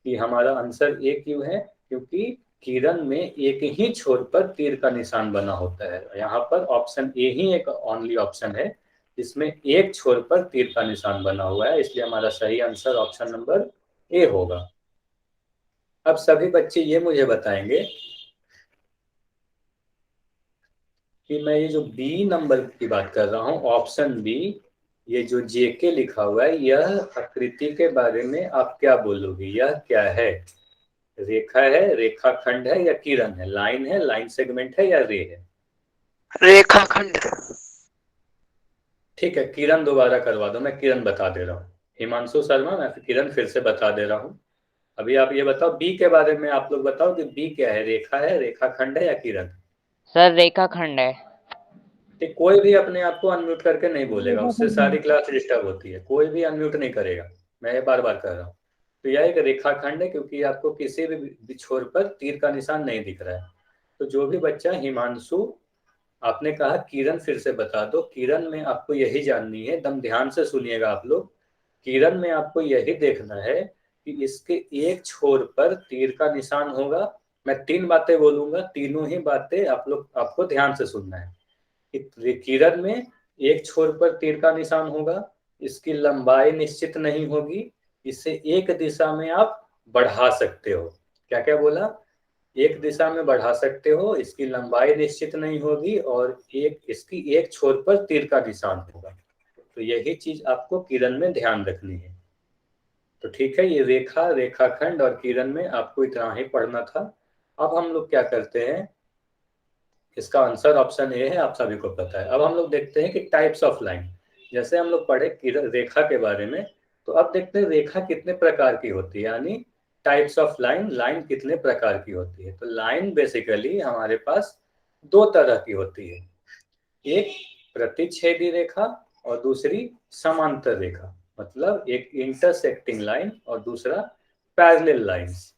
कि हमारा आंसर ए क्यों है, क्योंकि किरण में एक ही छोर पर तीर का निशान बना होता है। यहाँ पर ऑप्शन ए ही एक ओनली ऑप्शन है जिसमें एक छोर पर तीर का निशान बना हुआ है, इसलिए हमारा सही आंसर ऑप्शन नंबर ए होगा। अब सभी बच्चे ये मुझे बताएंगे कि मैं ये जो बी नंबर की बात कर रहा हूँ, ऑप्शन बी, ये जो जेके लिखा हुआ है, यह आकृति के बारे में आप क्या बोलोगे, यह क्या है, रेखा है, रेखाखंड है, या किरण है, लाइन है, लाइन सेगमेंट है, या रे है। रेखाखंड। ठीक है, किरण दोबारा करवा दो, मैं किरण बता दे रहा हूँ। हिमांशु शर्मा, मैं किरण फिर से बता दे रहा हूँ। अभी आप ये बताओ बी के बारे में, आप लोग बताओ कि बी क्या है, रेखा है, रेखाखंड है, या किरण। सर रेखाखंड है। ठीक, कोई भी अपने आप को अनम्यूट करके नहीं बोलेगा, उससे सारी क्लास डिस्टर्ब होती है। कोई भी अनम्यूट नहीं करेगा, मैं ये बार बार कर रहा हूँ। तो यह एक रेखाखंड है, क्योंकि आपको किसी भी छोर पर तीर का निशान नहीं दिख रहा है। तो जो भी बच्चा हिमांशु, आपने कहा किरण, फिर से बता दो। किरण में आपको यही जाननी है, एकदम ध्यान से सुनिएगा आप लोग। किरण में आपको यही देखना है कि इसके एक छोर पर तीर का निशान होगा। मैं तीन बातें बोलूंगा, तीनों ही बातें आप लोग, आपको ध्यान से सुनना है। किरण में एक छोर पर तीर का निशान होगा, इसकी लंबाई निश्चित नहीं होगी, इसे एक दिशा में आप बढ़ा सकते हो। क्या क्या बोला? एक दिशा में बढ़ा सकते हो, इसकी लंबाई निश्चित नहीं होगी, और इसकी एक छोर पर तीर का निशान होगा। तो यही चीज आपको किरण में ध्यान रखनी है। तो ठीक है, ये रेखा, रेखाखंड और किरण में आपको इतना ही पढ़ना था। अब हम लोग क्या करते हैं, इसका आंसर ऑप्शन ए है, आप सभी को पता है। अब हम लोग देखते हैं कि टाइप्स ऑफ लाइन। जैसे हम लोग पढ़े रेखा के बारे में, तो अब देखते हैं रेखा कितने प्रकार की होती है, यानी टाइप्स ऑफ लाइन, लाइन कितने प्रकार की होती है। तो लाइन बेसिकली हमारे पास दो तरह की होती है, एक प्रतिच्छेदी रेखा और दूसरी समांतर रेखा। मतलब एक इंटरसेक्टिंग लाइन और दूसरा पैरेलल लाइंस।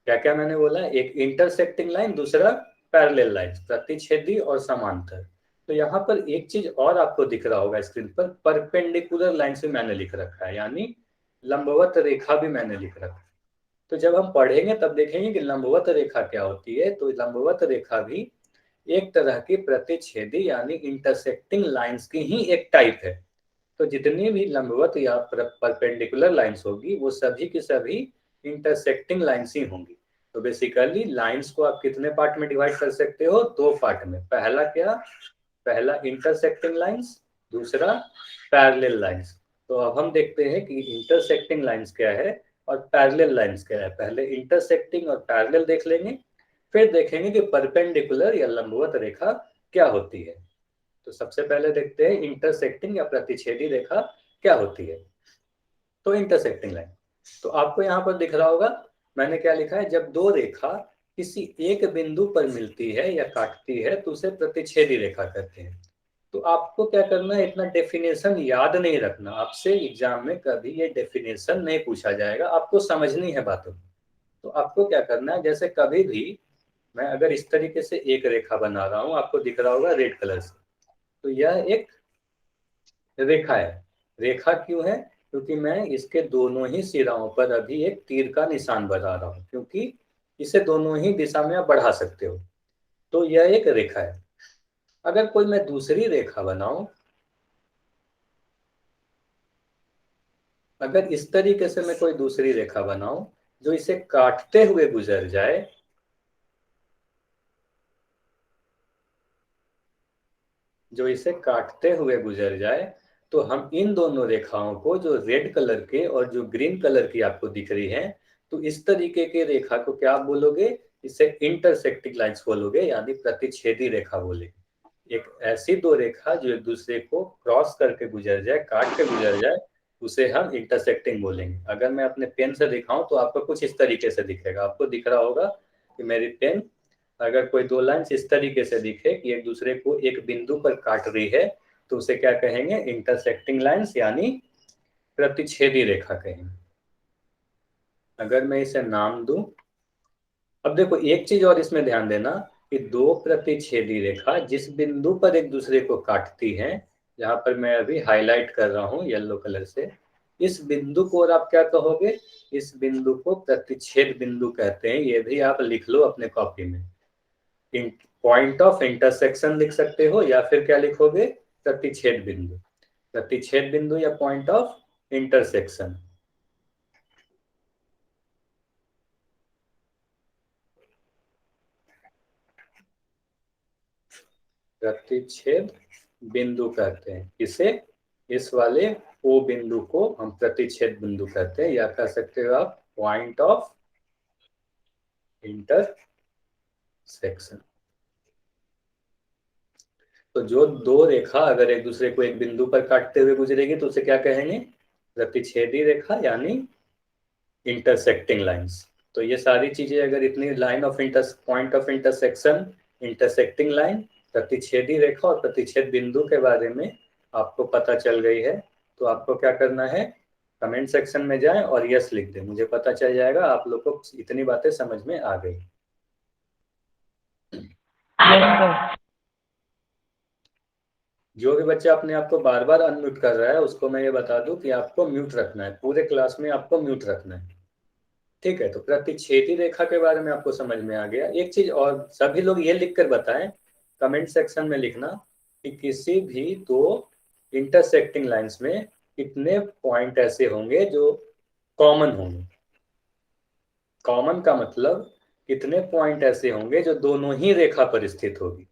क्या क्या मैंने बोला? एक इंटरसेक्टिंग लाइन, दूसरा पैरेलल लाइन, प्रतिच्छेदी और समांतर। तो यहाँ पर एक चीज और आपको दिख रहा होगा स्क्रीन पर, परपेंडिकुलर लाइन से मैंने लिख रखा है, यानी लंबवत रेखा भी मैंने लिख रखा है। तो जब हम पढ़ेंगे तब देखेंगे कि लंबवत रेखा क्या होती है। तो लंबवत रेखा भी एक तरह की प्रतिच्छेदी यानी इंटरसेक्टिंग लाइंस की ही एक टाइप है। तो जितनी भी लंबवत या परपेंडिकुलर लाइंस होगी, वो सभी की सभी इंटरसेक्टिंग लाइंस ही होंगी। तो बेसिकली लाइंस को आप कितने पार्ट में डिवाइड कर सकते हो? दो पार्ट में। पहला क्या? पहला इंटरसेक्टिंग लाइंस, दूसरा पैरेलल लाइंस। तो अब हम देखते हैं कि इंटरसेक्टिंग लाइंस क्या है और पैरेलल लाइंस क्या है। पहले इंटरसेक्टिंग और पैरेलल देख लेंगे, फिर देखेंगे कि परपेंडिकुलर या लंबवत रेखा क्या होती है। तो सबसे पहले देखते हैं इंटरसेक्टिंग या प्रतिच्छेदी रेखा क्या होती है। तो इंटरसेक्टिंग लाइन, तो आपको यहाँ पर दिख रहा होगा मैंने क्या लिखा है, जब दो रेखा किसी एक बिंदु पर मिलती है या काटती है तो उसे प्रतिच्छेदी रेखा कहते हैं। तो आपको क्या करना है, इतना डेफिनेशन याद नहीं रखना, आपसे एग्जाम में कभी ये डेफिनेशन नहीं पूछा जाएगा, आपको समझनी है बातों। तो आपको क्या करना है, जैसे कभी भी मैं अगर इस तरीके से एक रेखा बना रहा हूं, आपको दिख रहा होगा रेड कलर से, तो यह एक रेखा है। रेखा क्यों है? क्योंकि मैं इसके दोनों ही सिराओं पर अभी एक तीर का निशान बना रहा हूं, क्योंकि इसे दोनों ही दिशा में आप बढ़ा सकते हो। तो यह एक रेखा है। अगर कोई मैं दूसरी रेखा बनाऊं, अगर इस तरीके से मैं कोई दूसरी रेखा बनाऊं जो इसे काटते हुए गुजर जाए, जो इसे काटते हुए गुजर जाए, तो हम इन दोनों रेखाओं को, जो रेड कलर के और जो ग्रीन कलर की आपको दिख रही है, तो इस तरीके के रेखा को क्या आप बोलोगे? इसे इंटरसेक्टिंग लाइंस बोलोगे, यानी प्रतिच्छेदी रेखा बोलेगे। एक ऐसी दो रेखा जो एक दूसरे को क्रॉस करके गुजर जाए, काट के गुजर जाए, उसे हम इंटरसेक्टिंग बोलेंगे। अगर मैं अपने पेन से दिखाऊं तो आपको कुछ इस तरीके से दिखेगा। आपको दिख रहा होगा कि मेरी पेन, अगर कोई दो लाइंस इस तरीके से दिखे कि एक दूसरे को एक बिंदु पर काट रही है, तो उसे क्या कहेंगे? इंटरसेक्टिंग लाइंस यानी प्रतिच्छेदी रेखा कहेंगे। अगर मैं इसे नाम दूं, अब देखो एक चीज और इसमें ध्यान देना कि दो प्रतिच्छेदी रेखा जिस बिंदु पर एक दूसरे को काटती हैं, जहां पर मैं अभी हाईलाइट कर रहा हूं येलो कलर से, इस बिंदु को और आप क्या कहोगे? इस बिंदु को प्रतिच्छेद बिंदु कहते हैं। ये भी आप लिख लो अपने कॉपी में। पॉइंट ऑफ इंटरसेक्शन लिख सकते हो, या फिर क्या लिखोगे? प्रतिच्छेद बिंदु। प्रतिच्छेद बिंदु या पॉइंट ऑफ इंटरसेक्शन। प्रतिच्छेद बिंदु कहते हैं इसे, इस वाले ओ बिंदु को हम प्रतिच्छेद बिंदु कहते हैं, या कह सकते हो आप पॉइंट ऑफ इंटरसेक्शन। तो जो दो रेखा अगर एक दूसरे को एक बिंदु पर काटते हुए गुजरेगी तो उसे क्या कहेंगे? प्रतिच्छेदी रेखा यानी इंटरसेक्टिंग लाइंस। तो ये सारी चीजें, अगर इतनी line of inter point of intersection, intersecting line, प्रतिच्छेदी रेखा और प्रतिच्छेद बिंदु के बारे में आपको पता चल गई है, तो आपको क्या करना है, कमेंट सेक्शन में जाएं और यस लिख दें। मुझे पता चल जाएगा आप लोग को इतनी बातें समझ में आ गई। यस जो भी बच्चा अपने आप को बार बार अनम्यूट कर रहा है उसको मैं ये बता दूं कि आपको म्यूट रखना है, पूरे क्लास में आपको म्यूट रखना है। ठीक है, तो प्रतिच्छेदी रेखा के बारे में आपको समझ में आ गया। एक चीज और, सभी लोग ये लिख कर बताएं कमेंट सेक्शन में लिखना कि किसी भी दो इंटरसेक्टिंग लाइंस में कितने पॉइंट ऐसे होंगे जो कॉमन होंगे। कॉमन का मतलब कितने पॉइंट ऐसे होंगे जो दोनों ही रेखा पर स्थित होगी।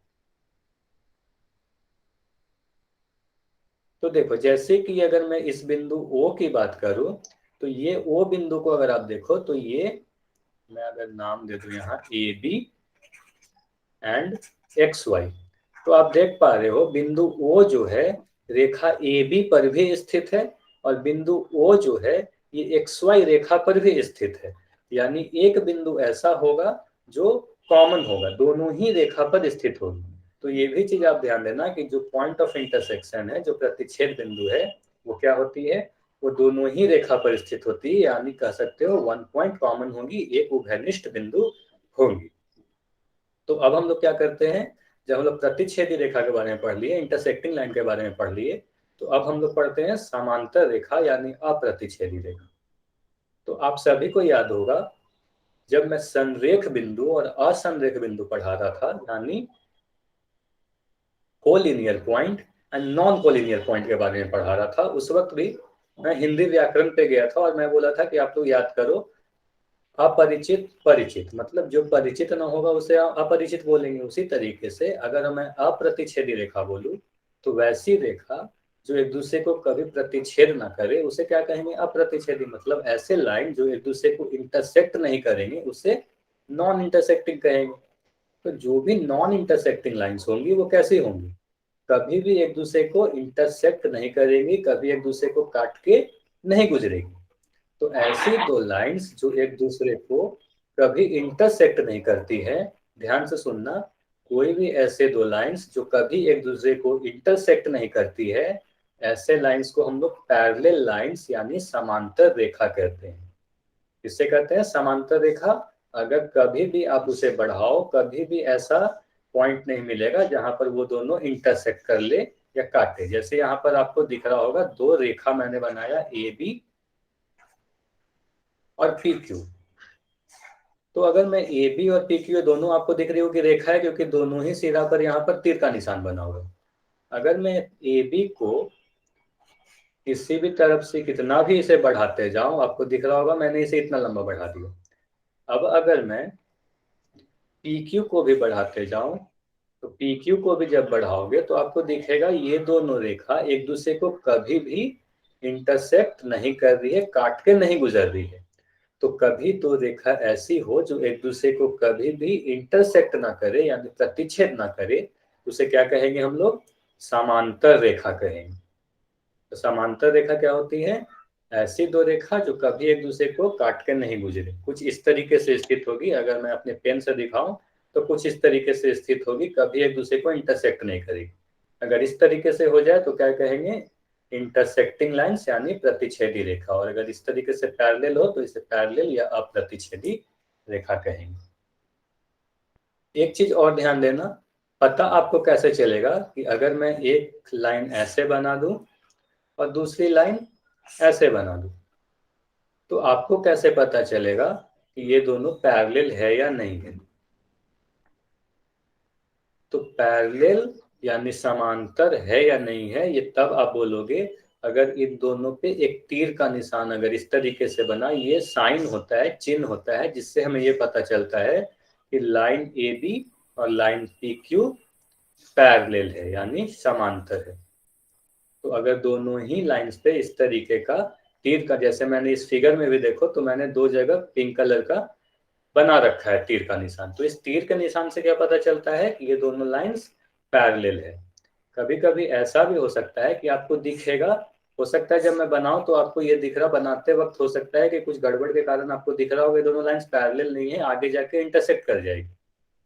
तो देखो, जैसे कि अगर मैं इस बिंदु O की बात करूं, तो ये O बिंदु को अगर आप देखो तो ये, मैं अगर नाम दे दूं यहाँ AB एंड XY, तो आप देख पा रहे हो बिंदु O जो है रेखा AB पर भी स्थित है, और बिंदु O जो है ये XY रेखा पर भी स्थित है। यानी एक बिंदु ऐसा होगा जो कॉमन होगा, दोनों ही रेखा पर स्थित होगी। तो ये भी चीज आप ध्यान देना कि जो पॉइंट ऑफ इंटरसेक्शन है, जो प्रतिच्छेद बिंदु है, वो क्या होती है, वो दोनों ही रेखा पर स्थित होती है। यानी कह सकते हो वन पॉइंट कॉमन होगी, एक उभयनिष्ठ बिंदु होंगी। तो अब हम लोग क्या करते हैं, जब हम लोग प्रतिच्छेदी रेखा के बारे में पढ़ लिए, इंटरसेक्टिंग लाइन के बारे में पढ़ लिए, तो अब हम लोग पढ़ते हैं समांतर रेखा यानी अप्रतिच्छेदी रेखा। तो आप सभी को याद होगा जब मैं संरेख बिंदु और असंरेख बिंदु पढ़ा रहा था, यानी collinear point and non collinear point के बारे में पढ़ा रहा था, उस वक्त भी मैं हिंदी व्याकरण पे गया था और मैं बोला था कि आप लोग याद करो, अपरिचित परिचित, मतलब जो परिचित ना होगा उसे अपरिचित बोलेंगे। उसी तरीके से अगर मैं अप्रतिच्छेदी रेखा बोलूं, तो वैसी रेखा जो एक दूसरे को कभी प्रतिच्छेद ना करे उसे क्या कहेंगे, अप्रतिच्छेदी। मतलब ऐसे लाइन जो एक दूसरे को इंटरसेक्ट नहीं करेंगे उसे नॉन इंटरसेक्टिंग कहेंगे। तो जो भी नॉन इंटरसेक्टिंग लाइंस होंगी वो कैसी होंगी, कभी भी एक दूसरे को इंटरसेक्ट नहीं करेंगी, कभी एक दूसरे को काट के नहीं गुजरेगी। तो ऐसी दो लाइंस जो एक दूसरे को कभी इंटरसेक्ट नहीं करती है, ध्यान से सुनना, कोई भी ऐसे दो लाइंस जो कभी एक दूसरे को इंटरसेक्ट नहीं करती है, ऐसे लाइंस को हम लोग पैरेलल लाइंस यानी समांतर रेखा कहते हैं। किससे कहते हैं, समांतर रेखा। अगर कभी भी आप उसे बढ़ाओ, कभी भी ऐसा पॉइंट नहीं मिलेगा जहां पर वो दोनों इंटरसेक्ट कर ले या काटे। जैसे यहाँ पर आपको दिख रहा होगा दो रेखा मैंने बनाया, ए बी और पी क्यू। तो अगर मैं ए बी और पी क्यू दोनों आपको दिख रही होगी रेखा है, क्योंकि दोनों ही सिरा पर यहाँ पर तीर का निशान बना होगा। अगर मैं ए बी को किसी भी तरफ से कितना भी इसे बढ़ाते जाऊं, आपको दिख रहा होगा मैंने इसे इतना लंबा बढ़ा दिया। अब अगर मैं पी क्यू को भी बढ़ाते जाऊं, तो पी क्यू को भी जब बढ़ाओगे तो आपको दिखेगा ये दोनों रेखा एक दूसरे को कभी भी इंटरसेक्ट नहीं कर रही है, काट के नहीं गुजर रही है। तो कभी तो रेखा ऐसी हो जो एक दूसरे को कभी भी इंटरसेक्ट ना करे यानी प्रतिच्छेद ना करे, उसे क्या कहेंगे हम लोग, समांतर रेखा कहेंगे। तो समांतर रेखा क्या होती है, ऐसी दो रेखा जो कभी एक दूसरे को काट के नहीं गुजरे। कुछ इस तरीके से स्थित होगी, अगर मैं अपने पेन से दिखाऊं तो कुछ इस तरीके से स्थित होगी, कभी एक दूसरे को इंटरसेक्ट नहीं करेगी। अगर इस तरीके से हो जाए तो क्या कहेंगे, इंटरसेक्टिंग लाइंस यानी प्रतिच्छेदी रेखा। और अगर इस तरीके से पैरेलल हो तो इसे पैरेलल या अप्रतिच्छेदी रेखा कहेंगे। एक चीज और ध्यान देना, पता आपको कैसे चलेगा कि अगर मैं एक लाइन ऐसे बना दूं और दूसरी लाइन ऐसे बना दूं, तो आपको कैसे पता चलेगा कि ये दोनों पैरेलल है या नहीं है। तो पैरेलल यानी समांतर है या नहीं है, ये तब आप बोलोगे अगर इन दोनों पे एक तीर का निशान अगर इस तरीके से बना, ये साइन होता है, चिन्ह होता है, जिससे हमें ये पता चलता है कि लाइन ए बी और लाइन पी क्यू पैरेलल है यानी समांतर है। तो अगर दोनों ही लाइंस पे इस तरीके का तीर का, जैसे मैंने इस फिगर में भी देखो तो मैंने दो जगह पिंक कलर का बना रखा है तीर का निशान, तो इस तीर के निशान से क्या पता चलता है कि ये दोनों लाइंस पैरेलल है। कभी कभी ऐसा भी हो सकता है कि आपको दिखेगा, हो सकता है जब मैं बनाऊं तो आपको ये दिख रहा, बनाते वक्त हो सकता है कि कुछ गड़बड़ के कारण आपको दिख रहा होगा ये दोनों लाइंस पैरेलल नहीं है, आगे जाके इंटरसेक्ट कर जाएगी।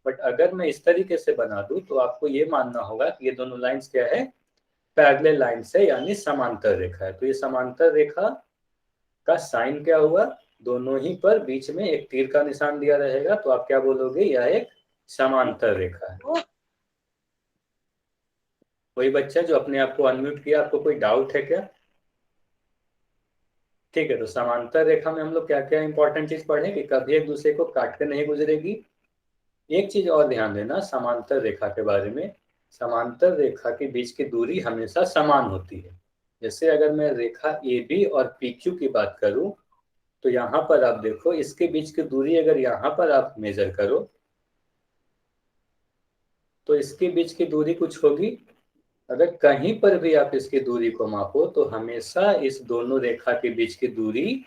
बट अगर मैं इस तरीके से बना दूं तो आपको ये मानना होगा कि ये दोनों लाइंस क्या है, पैरेलल लाइंस है, यानी समांतर रेखा है। तो ये समांतर रेखा का साइन क्या हुआ, दोनों ही पर बीच में एक तीर का निशान दिया रहेगा, तो आप क्या बोलोगे, यह एक समांतर रेखा है। कोई बच्चा जो अपने आप को अनम्यूट किया, आपको कोई डाउट है क्या? ठीक है, तो समांतर रेखा में हम लोग क्या क्या इंपॉर्टेंट चीज पढ़े कि कभी एक दूसरे को काट के नहीं गुजरेगी। एक चीज और ध्यान देना समांतर रेखा के बारे में, समांतर रेखा के बीच की दूरी हमेशा समान होती है। जैसे अगर मैं रेखा ए बी और पी क्यू की बात करूं, तो यहाँ पर आप देखो, इसके बीच की दूरी अगर यहाँ पर आप मेजर करो तो इसके बीच की दूरी कुछ होगी। अगर कहीं पर भी आप इसकी दूरी को मापो तो हमेशा इस दोनों रेखा के बीच की दूरी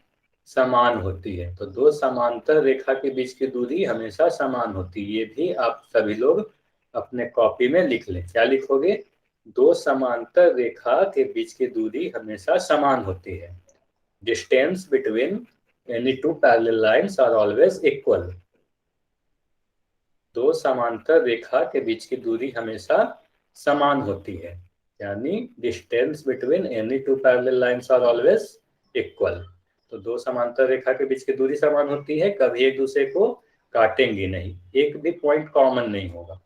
समान होती है। तो दो समांतर रेखा के बीच की दूरी हमेशा समान होती है। ये भी आप सभी लोग अपने कॉपी में लिख लें। क्या लिखोगे? दो समांतर रेखा के बीच की दूरी हमेशा समान होती है। Distance between any two parallel lines are always equal. दो समांतर रेखा के बीच की दूरी हमेशा समान होती है, यानी distance between any two parallel lines are always equal. तो दो समांतर रेखा के बीच की दूरी समान होती है, कभी एक दूसरे को काटेंगे नहीं, एक भी पॉइंट कॉमन नहीं होगा।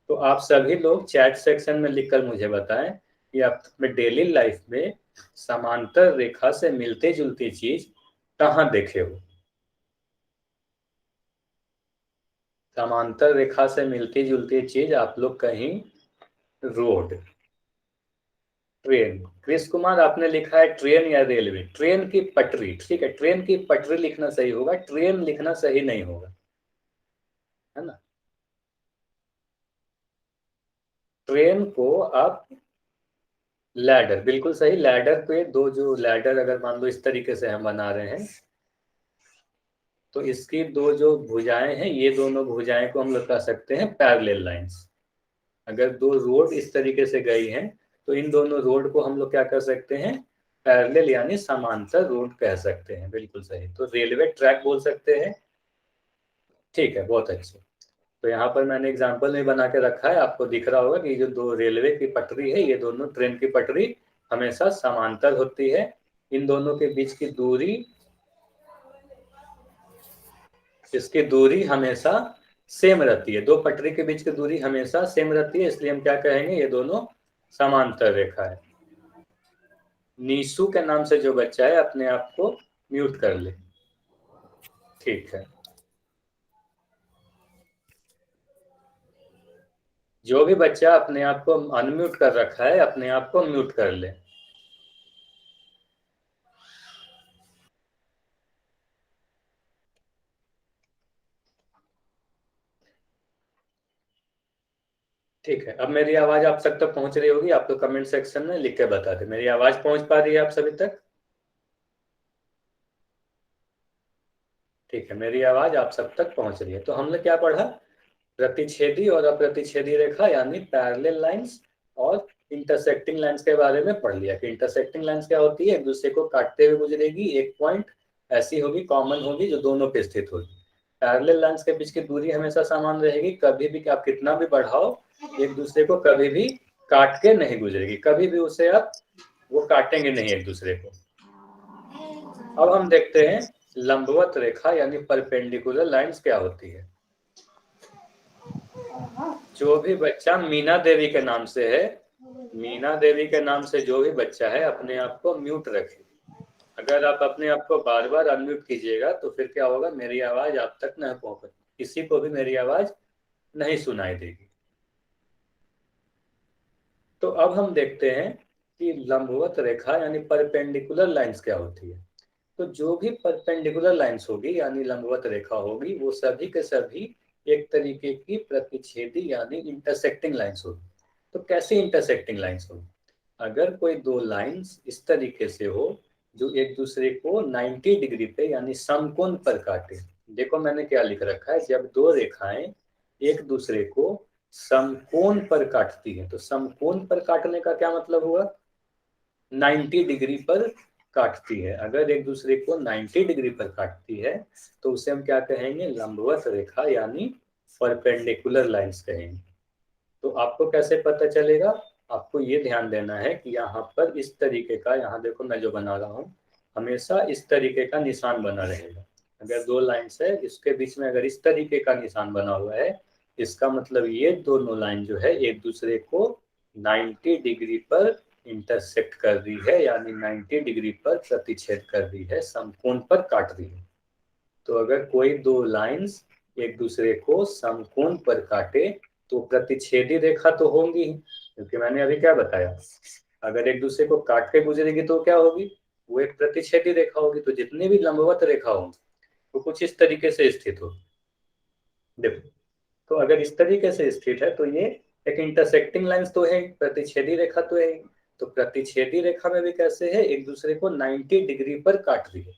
तो आप सभी लोग चैट सेक्शन में लिखकर मुझे बताएं कि आप अपने डेली लाइफ में समांतर रेखा से मिलती जुलती चीज कहाँ देखे हो। समांतर रेखा से मिलती जुलती चीज आप लोग कहीं, रोड, ट्रेन, कृष कुमार आपने लिखा है ट्रेन या रेलवे, ट्रेन की पटरी, ठीक है, ट्रेन की पटरी लिखना सही होगा, ट्रेन लिखना सही नहीं होगा, है ना। ट्रेन को आप लैडर, बिल्कुल सही, लैडर पे दो, जो लैडर अगर मान लो इस तरीके से हम बना रहे हैं, तो इसकी दो जो भुजाएं हैं, ये दोनों भुजाएं को हम लोग कह सकते हैं पैरेलल लाइंस। अगर दो रोड इस तरीके से गई हैं तो इन दोनों रोड को हम लोग क्या कर सकते हैं, पैरेलल यानी समांतर रोड कह सकते हैं। बिल्कुल सही, तो रेलवे ट्रैक बोल सकते हैं। ठीक है, बहुत अच्छे। तो यहाँ पर मैंने एग्जाम्पल में बना के रखा है, आपको दिख रहा होगा कि जो दो रेलवे की पटरी है, ये दोनों ट्रेन की पटरी हमेशा समांतर होती है। इन दोनों के बीच की दूरी, इसकी दूरी हमेशा सेम रहती है। दो पटरी के बीच की दूरी हमेशा सेम रहती है, इसलिए हम क्या कहेंगे, ये दोनों समांतर रेखा है। नीशू के नाम से जो बच्चा है अपने आप को म्यूट कर ले। ठीक है, जो भी बच्चा अपने आप को अनम्यूट कर रखा है अपने आप को म्यूट कर ले। ठीक है, अब मेरी आवाज आप तक तो पहुंच रही होगी, आप तो कमेंट सेक्शन में लिख के बता दे, मेरी आवाज पहुंच पा रही है आप सभी तक? ठीक है, मेरी आवाज आप सब तक पहुंच रही है। तो हमने क्या पढ़ा, प्रतिच्छेदी और अप्रतिच्छेदी रेखा यानी पैरेलल लाइंस, और इंटरसेक्टिंग लाइंस के बारे में पढ़ लिया कि इंटरसेक्टिंग लाइंस क्या होती है, एक दूसरे को काटते हुए गुजरेगी, एक पॉइंट ऐसी होगी, कॉमन होगी, जो दोनों पे स्थित होगी। पैरेलल लाइंस के बीच की दूरी हमेशा समान रहेगी, कभी भी आप कितना भी बढ़ाओ, एक दूसरे को कभी भी काट के नहीं गुजरेगी, कभी भी उसे आप वो काटेंगे नहीं एक दूसरे को। अब हम देखते हैं लंबवत रेखा यानी परपेंडिकुलर लाइंस क्या होती है। जो भी बच्चा मीना देवी के नाम से है, मीना देवी के नाम से जो भी बच्चा है अपने आप को म्यूट रखे। अगर आप अपने आप को बार बार अनम्यूट कीजिएगा तो फिर क्या होगा, मेरी आवाज आप तक नहीं पहुंच, किसी को भी मेरी आवाज नहीं सुनाई देगी। तो अब हम देखते हैं कि लंबवत रेखा यानी परपेंडिकुलर लाइंस क्या होती है। तो जो भी परपेंडिकुलर लाइंस होगी यानी लंबवत रेखा होगी, वो सभी के सभी एक तरीके की प्रतिच्छेदी यानी इंटरसेक्टिंग लाइंस होगी। तो कैसे इंटरसेक्टिंग लाइंस होगी, अगर कोई दो लाइंस इस तरीके से हो जो एक दूसरे को 90 डिग्री पे यानी समकोण पर काटे। देखो मैंने क्या लिख रखा है, जब दो रेखाएं एक दूसरे को समकोण पर काटती है, तो समकोण पर काटने का क्या मतलब हुआ, 90 डिग्री पर काटती है। अगर एक दूसरे को 90 डिग्री पर काटती है तो उसे हम क्या कहेंगे, लंबवत रेखा यानी परपेंडिकुलर लाइंस कहेंगे। तो आपको कैसे पता चलेगा, आपको ये ध्यान देना है कि यहाँ पर इस तरीके का, यहाँ देखो मैं जो बना रहा हूँ, हमेशा इस तरीके का निशान बना रहेगा। अगर दो लाइंस है, इसके बीच में अगर इस तरीके का निशान बना हुआ है, इसका मतलब ये दोनों लाइन जो है एक दूसरे को 90 डिग्री पर इंटरसेक्ट कर रही है, यानी 90 डिग्री पर प्रतिच्छेद कर रही है, समकोण पर काट रही है। तो अगर कोई दो लाइंस एक दूसरे को समकोण पर काटे तो प्रतिच्छेदी रेखा तो होंगी, क्योंकि मैंने अभी क्या बताया, अगर एक दूसरे को काट के गुजरेगी तो क्या होगी, वो एक प्रतिच्छेदी रेखा होगी। तो जितनी भी लंबवत रेखा होंगी वो कुछ इस तरीके से स्थित हो। देखो, तो अगर इस तरीके से स्थित है तो ये एक इंटरसेक्टिंग लाइंस तो है, प्रतिच्छेदी रेखा तो है। तो प्रतिच्छेदी रेखा में भी कैसे है, एक दूसरे को 90 डिग्री पर काट रही है।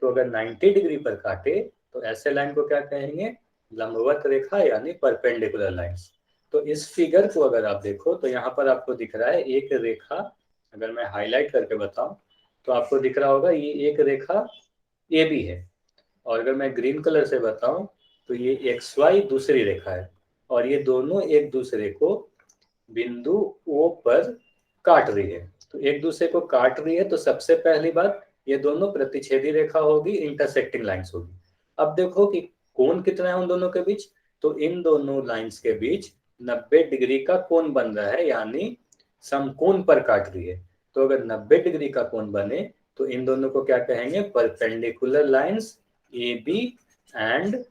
तो अगर 90 डिग्री पर काटे तो ऐसे लाइन को क्या कहेंगे, लंबवत रेखा यानी परपेंडिकुलर लाइंस। तो इस फिगर को अगर आप देखो तो यहाँ पर आपको दिख रहा है एक रेखा, अगर मैं हाईलाइट करके बताऊं तो आपको दिख रहा होगा ये एक रेखा ए बी है। और अगर मैं ग्रीन कलर से बताऊं तो ये एक्स वाई दूसरी रेखा है, और ये दोनों एक दूसरे को बिंदु ओ पर काट रही है। तो एक दूसरे को काट रही है तो सबसे पहली बात, ये दोनों प्रतिच्छेदी रेखा होगी, इंटरसेक्टिंग लाइंस होगी। अब देखो कि कोण कितना है उन दोनों के बीच, तो इन दोनों लाइंस के बीच 90 डिग्री का कोण बन रहा है, यानी समकोण पर काट रही है। तो अगर 90 डिग्री का कोण बने तो इन दोनों को क्या कहेंगे, perpendicular lines A B, and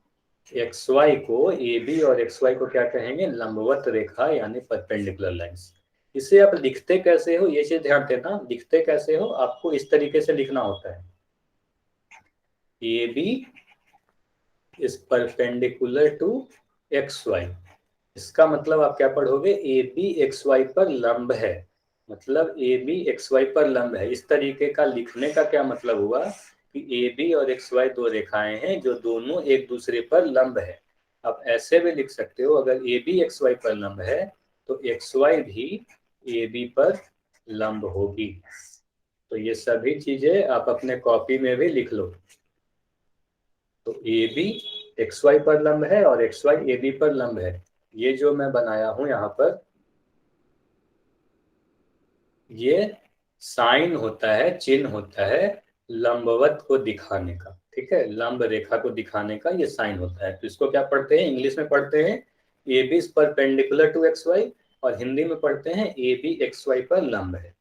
X Y को, ए बी और एक्स वाई को क्या कहेंगे, लंबवत रेखा यानी परपेंडिकुलर लाइंस। इसे आप लिखते कैसे हो, ये चीज ध्यान देना, लिखते कैसे हो, आपको इस तरीके से लिखना होता है, A B is perpendicular to X Y. इसका मतलब आप क्या पढ़ोगे, ए बी एक्स वाई पर लंब है, मतलब ए बी एक्स वाई पर लंब है। इस तरीके का लिखने का क्या मतलब हुआ कि ए बी और एक्स वाई दो रेखाएं हैं जो दोनों एक दूसरे पर लंब है। आप ऐसे भी लिख सकते हो, अगर ए बी एक्स वाई पर लंब है तो एक्स वाई भी ए बी पर लंब होगी। तो ये सभी चीजें आप अपने कॉपी में भी लिख लो। तो ए बी एक्स वाई पर लंब है और एक्स वाई ए बी पर लंब है। ये जो मैं बनाया हूं यहाँ पर, ये साइन होता है, चिन्ह होता है लंबवत को दिखाने का, ठीक है, लंब रेखा को दिखाने का ये साइन होता है। तो इसको क्या पढ़ते हैं, इंग्लिश में पढ़ते हैं A B is perpendicular to X Y, और हिंदी में पढ़ते हैं ए बी एक्स वाई पर लंब है।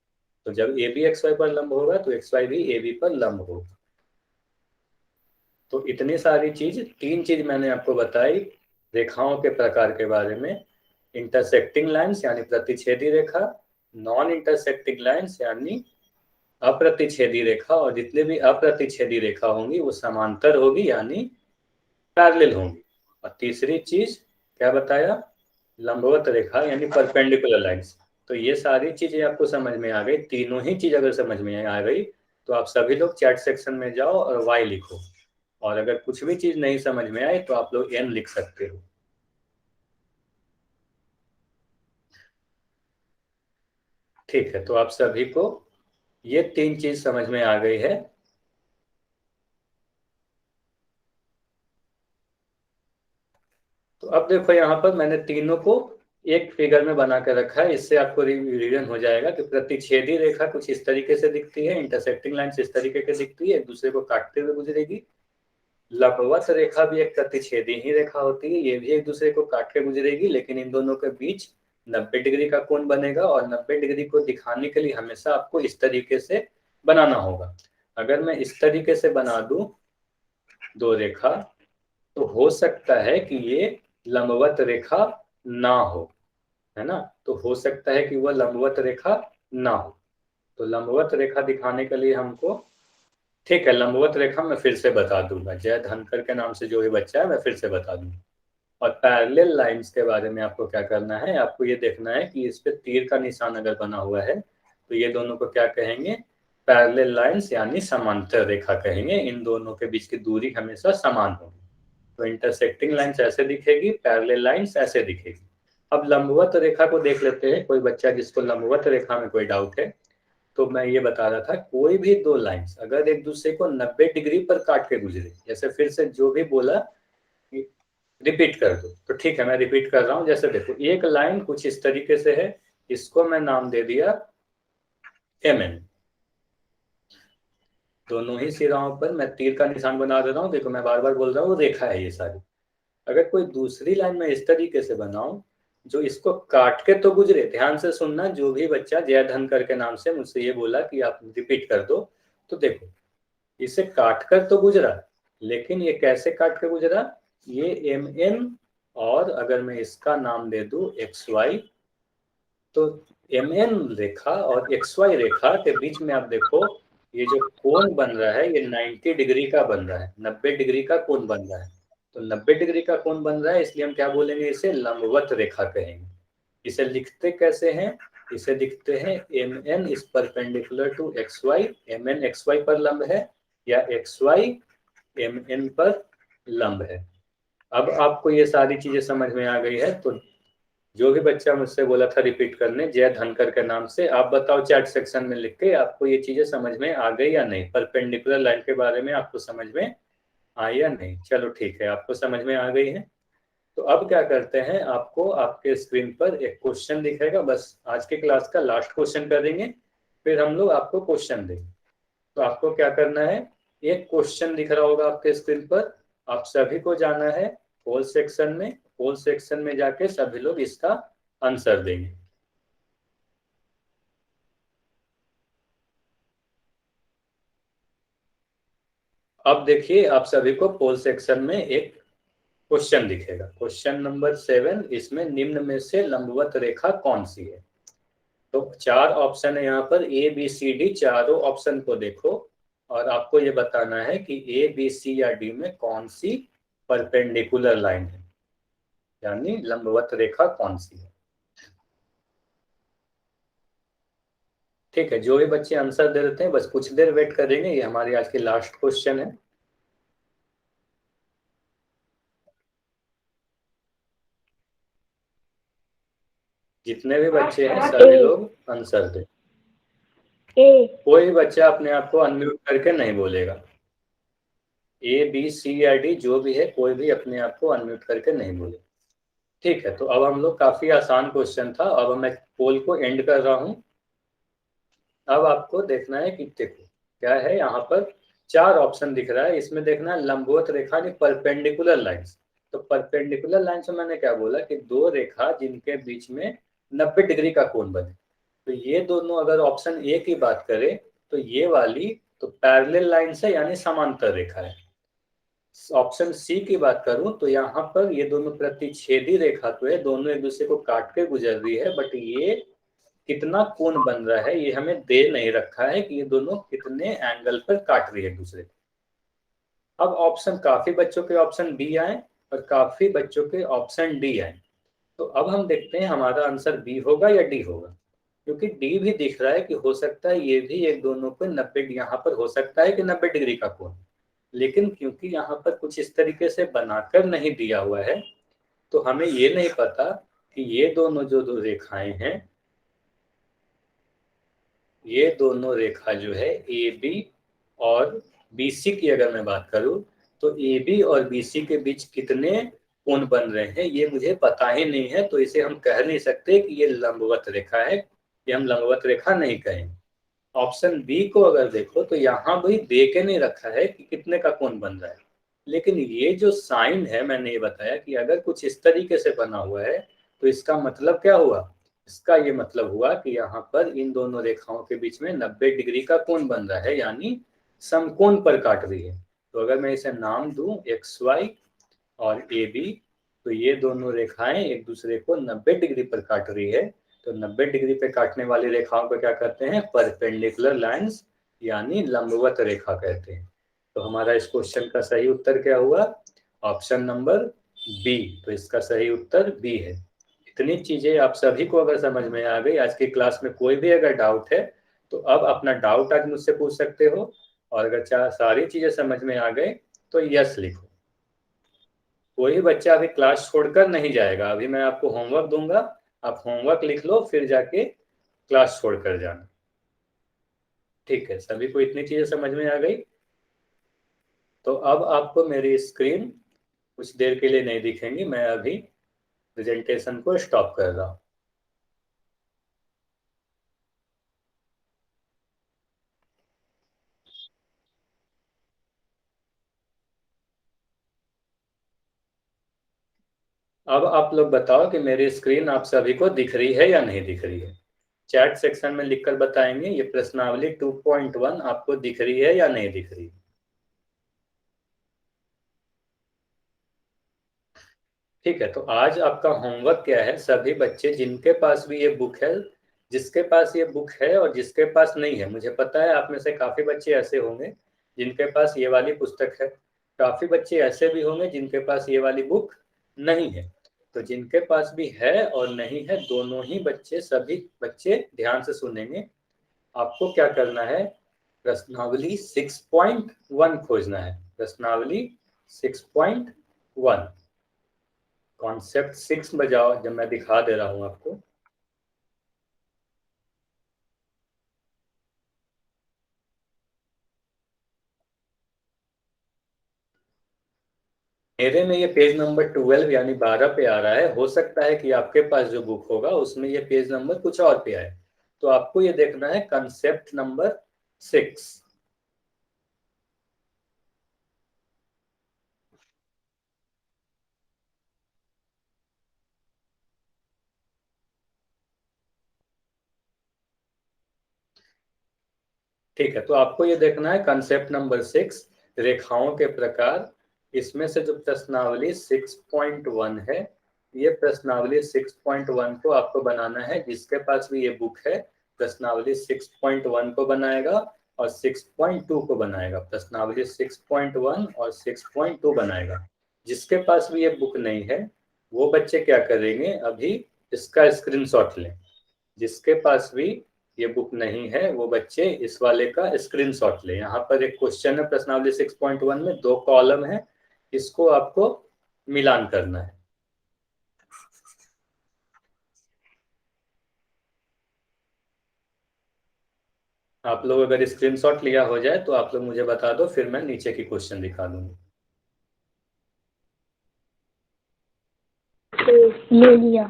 तो जब ए बी एक्स वाई पर लंब होगा तो एक्स वाई भी ए बी पर लंब होगा। तो इतनी सारी चीज, तीन चीज मैंने आपको बताई रेखाओं के प्रकार के बारे में, इंटरसेक्टिंग लाइंस यानी प्रतिच्छेदी रेखा, नॉन इंटरसेक्टिंग लाइंस यानी अप्रतिच्छेदी रेखा, और जितने भी अप्रतिच्छेदी रेखा होंगी वो समांतर होगी यानी पैरेलल होंगी। और तीसरी चीज क्या बताया, लंबवत रेखा यानी परपेंडिकुलर लाइंस। तो ये सारी चीजें आपको समझ में आ गई, तीनों ही चीज अगर समझ में आ गई तो आप सभी लोग चैट सेक्शन में जाओ और वाई लिखो, और अगर कुछ भी चीज नहीं समझ में आए तो आप लोग एन लिख सकते हो। ठीक है, तो आप सभी को ये तीन चीज समझ में आ गई है। तो अब देखो यहाँ पर मैंने तीनों को एक फिगर में बना कर रखा है, इससे आपको रिवीजन हो जाएगा कि प्रतिच्छेदी रेखा कुछ इस तरीके से दिखती है, इंटरसेक्टिंग लाइन इस तरीके से दिखती है, एक दूसरे को काटते हुए गुजरेगी। लंबवत रेखा भी एक प्रतिच्छेदी ही रेखा होती है, ये भी एक दूसरे को काट के गुजरेगी, लेकिन इन दोनों के बीच 90 डिग्री का कोण बनेगा, और 90 डिग्री को दिखाने के लिए हमेशा आपको इस तरीके से बनाना होगा। अगर मैं इस तरीके से बना दूं दो रेखा, तो हो सकता है कि ये लंबवत रेखा ना हो, है ना, तो हो सकता है कि वह लंबवत रेखा ना हो। तो लंबवत रेखा दिखाने के लिए हमको, ठीक है, लंबवत रेखा मैं फिर से बता दूंगा, जय धनकर के नाम से जो भी बच्चा है मैं फिर से बता दूंगा। और पैरेलल लाइंस के बारे में आपको क्या करना है, आपको ये देखना है कि इस पे तीर का निशान अगर बना हुआ है तो ये दोनों को क्या कहेंगे, पैरेलल लाइंस यानी समांतर रेखा कहेंगे, इन दोनों के बीच की दूरी हमेशा समान होगी। तो इंटरसेक्टिंग लाइंस ऐसे दिखेगी, पैरेलल लाइंस ऐसे दिखेगी। अब लंबवत रेखा को देख लेते हैं, कोई बच्चा जिसको लंबवत रेखा में कोई डाउट है। तो मैं ये बता रहा था, कोई भी दो लाइंस अगर एक दूसरे को 90 डिग्री पर काट के गुजरे, जैसे फिर से जो भी बोला कि रिपीट कर दो। तो ठीक है, मैं रिपीट कर रहा हूं। जैसे देखो, एक लाइन कुछ इस तरीके से है, इसको मैं नाम दे दिया mn। दोनों ही सिराओं पर मैं तीर का निशान बना दे रहा हूँ। देखो, मैं बार बार बोल रहा हूँ, रेखा है ये सारी। अगर कोई दूसरी लाइन में इस तरीके से बनाऊं जो इसको काट के तो गुजरे, ध्यान से सुनना, जो भी बच्चा जय धनकर के नाम से मुझसे ये बोला कि आप रिपीट कर दो, तो देखो, इसे काट कर तो गुजरा, लेकिन ये कैसे काट के गुजरा, ये एम एन, और अगर मैं इसका नाम दे दूं एक्स वाई, तो एम एन रेखा और एक्स वाई रेखा के बीच में आप देखो, ये जो कोण बन रहा है ये 90 डिग्री का बन रहा है, 90 डिग्री का कोण बन रहा है। तो 90 डिग्री का कोण बन रहा है, इसलिए हम क्या बोलेंगे, इसे लंबवत रेखा कहेंगे। इसे लिखते कैसे हैं, इसे लिखते हैं M N is perpendicular to X Y, M N X Y पर लंब है, या एक्स वाई एम एन पर लंब है। अब आपको ये सारी चीजें समझ में आ गई है, तो जो भी बच्चा मुझसे बोला था रिपीट करने जय धनकर के नाम से, आप बताओ चैट सेक्शन में लिख के, आपको ये चीजें समझ में आ गई या नहीं, परपेंडिकुलर लाइन के बारे में आपको समझ में आई या नहीं। चलो ठीक है, आपको समझ में आ गई है। तो अब क्या करते हैं, आपको आपके स्क्रीन पर एक क्वेश्चन दिखेगा, बस आज के क्लास का लास्ट क्वेश्चन करेंगे, फिर हम लोग आपको क्वेश्चन देंगे। तो आपको क्या करना है, एक क्वेश्चन दिख रहा होगा आपके स्क्रीन पर, आप सभी को जाना है होल सेक्शन में, होल सेक्शन में जाके सभी लोग इसका आंसर देंगे। अब देखिए, आप सभी को पोल सेक्शन में एक क्वेश्चन दिखेगा, क्वेश्चन नंबर 7, इसमें निम्न में से लंबवत रेखा कौन सी है। तो 4 ऑप्शन है यहाँ पर, ए बी सी डी, चारों ऑप्शन को देखो और आपको ये बताना है कि ए बी सी या डी में कौन सी परपेंडिकुलर लाइन है, यानी लंबवत रेखा कौन सी है। ठीक है, जो भी बच्चे आंसर दे देते हैं बस कुछ देर वेट करेंगे, ये हमारी आज की लास्ट क्वेश्चन है। जितने भी बच्चे हैं सभी ए लोग आंसर दें। ए कोई भी बच्चा अपने आप को अनम्यूट करके नहीं बोलेगा। ए बी सी या डी जो भी है, कोई भी अपने आप को अनम्यूट करके नहीं बोले। ठीक है, तो अब हम लोग, काफी आसान क्वेश्चन था, अब मैं पोल को एंड कर रहा हूं। अब आपको देखना है कि देखो क्या है यहाँ पर, 4 ऑप्शन दिख रहा है, इसमें देखना है लंबवत रेखा नहीं परपेंडिकुलर लाइंस। तो परपेंडिकुलर लाइंस में मैंने क्या बोला कि दो रेखा जिनके बीच में 90 डिग्री का कोण बने। तो ये दोनों, अगर ऑप्शन ए की बात करें तो ये वाली तो पैरेलल लाइन है, यानी समांतर रेखा है। ऑप्शन सी की बात करूं तो यहाँ पर ये दोनों प्रतिच्छेदी रेखा तो है, दोनों एक दूसरे को काट के गुजर रही है, बट ये कितना कोण बन रहा है ये हमें दे नहीं रखा है कि ये दोनों कितने एंगल पर काट रही है एक दूसरे को। अब ऑप्शन, काफी बच्चों के ऑप्शन बी आए और काफी बच्चों के ऑप्शन डी आए। तो अब हम देखते हैं हमारा आंसर बी होगा या डी होगा, क्योंकि डी भी दिख रहा है कि हो सकता है ये भी एक दोनों पे 90, यहाँ पर हो सकता है कि 90 डिग्री का कोण, लेकिन क्योंकि यहाँ पर कुछ इस तरीके से बनाकर नहीं दिया हुआ है, तो हमें ये नहीं पता कि ये दोनों जो दो रेखाएं हैं, ये दोनों रेखा जो है ए बी और बी सी की अगर मैं बात करूं, तो ए बी और बी सी के बीच कितने कोण बन रहे हैं ये मुझे पता ही नहीं है, तो इसे हम कह नहीं सकते कि ये लंबवत रेखा है, ये हम लंबवत रेखा नहीं कहेंगे। ऑप्शन बी को अगर देखो तो यहाँ भी दे के नहीं रखा है कि कितने का कोण बन रहा है, लेकिन ये जो साइन है, मैंने ये बताया कि अगर कुछ इस तरीके से बना हुआ है तो इसका मतलब क्या हुआ, इसका ये मतलब हुआ कि यहाँ पर इन दोनों रेखाओं के बीच में 90 डिग्री का कोण बन रहा है, यानी समकोण पर काट रही है। तो अगर मैं इसे नाम दूं एक्स वाई और ए बी, तो ये दोनों रेखाएं एक दूसरे को 90 डिग्री पर काट रही है। तो 90 डिग्री पे काटने वाली रेखाओं को क्या कहते हैं, परपेंडिकुलर लाइंस, यानी लंबवत रेखा कहते हैं। तो हमारा इस क्वेश्चन का सही उत्तर क्या हुआ, ऑप्शन नंबर बी। तो इसका सही उत्तर बी है। इतनी चीजें आप सभी को अगर समझ में आ गई, आज की क्लास में कोई भी अगर डाउट है तो अब अपना डाउट आज मुझसे पूछ सकते हो, और अगर सारी चीजें समझ में आ गए तो यस लिखो। कोई बच्चा अभी क्लास छोड़कर नहीं जाएगा, अभी मैं आपको होमवर्क दूंगा, आप होमवर्क लिख लो फिर जाके क्लास छोड़कर जाना। ठीक है, सभी को इतनी चीजें समझ में आ गई। तो अब आपको मेरी स्क्रीन कुछ देर के लिए नहीं दिखेंगी, मैं अभी प्रेजेंटेशन को स्टॉप कर रहा हूँ। अब आप लोग बताओ कि मेरी स्क्रीन आप सभी को दिख रही है या नहीं दिख रही है। चैट सेक्शन में लिखकर बताएंगे ये प्रश्नावली 2.1 आपको दिख रही है या नहीं दिख रही है। ठीक है, तो आज आपका होमवर्क क्या है, सभी बच्चे जिनके पास भी ये बुक है, जिसके पास ये बुक है और जिसके पास नहीं है, मुझे पता है आप में से काफी बच्चे ऐसे होंगे जिनके पास ये वाली पुस्तक है, काफी बच्चे ऐसे भी होंगे जिनके पास ये वाली बुक नहीं है। तो जिनके पास भी है और नहीं है, दोनों ही बच्चे, सभी बच्चे ध्यान से सुनेंगे। आपको क्या करना है, प्रश्नावली 6.1 खोजना है। प्रश्नावली 6.1, कॉन्सेप्ट 6 बजाओ जब मैं दिखा दे रहा हूं आपको। मेरे में ये पेज नंबर 12 यानी 12 पे आ रहा है, हो सकता है कि आपके पास जो बुक होगा उसमें ये पेज नंबर कुछ और पे आए। तो आपको ये देखना है कंसेप्ट नंबर 6। ठीक है, तो आपको ये देखना है कंसेप्ट नंबर 6, रेखाओं के प्रकार। इसमें से जो प्रश्नावली 6.1 है, ये प्रश्नावली 6.1 को आपको बनाना है। जिसके पास भी ये बुक है प्रश्नावली 6.1 को बनाएगा और 6.2 को बनाएगा। प्रश्नावली 6.1 और 6.2 बनाएगा। जिसके पास भी ये बुक नहीं है वो बच्चे क्या करेंगे, अभी इसका स्क्रीनशॉट लें। जिसके पास भी ये बुक नहीं है वो बच्चे इस वाले का स्क्रीनशॉट ले। यहाँ पर एक क्वेश्चन है प्रश्नावली 6.1 में, दो कॉलम है, इसको आपको मिलान करना है। आप लोग अगर स्क्रीनशॉट लिया हो जाए तो आप लोग मुझे बता दो, फिर मैं नीचे की क्वेश्चन दिखा दूंगा। ले लिया।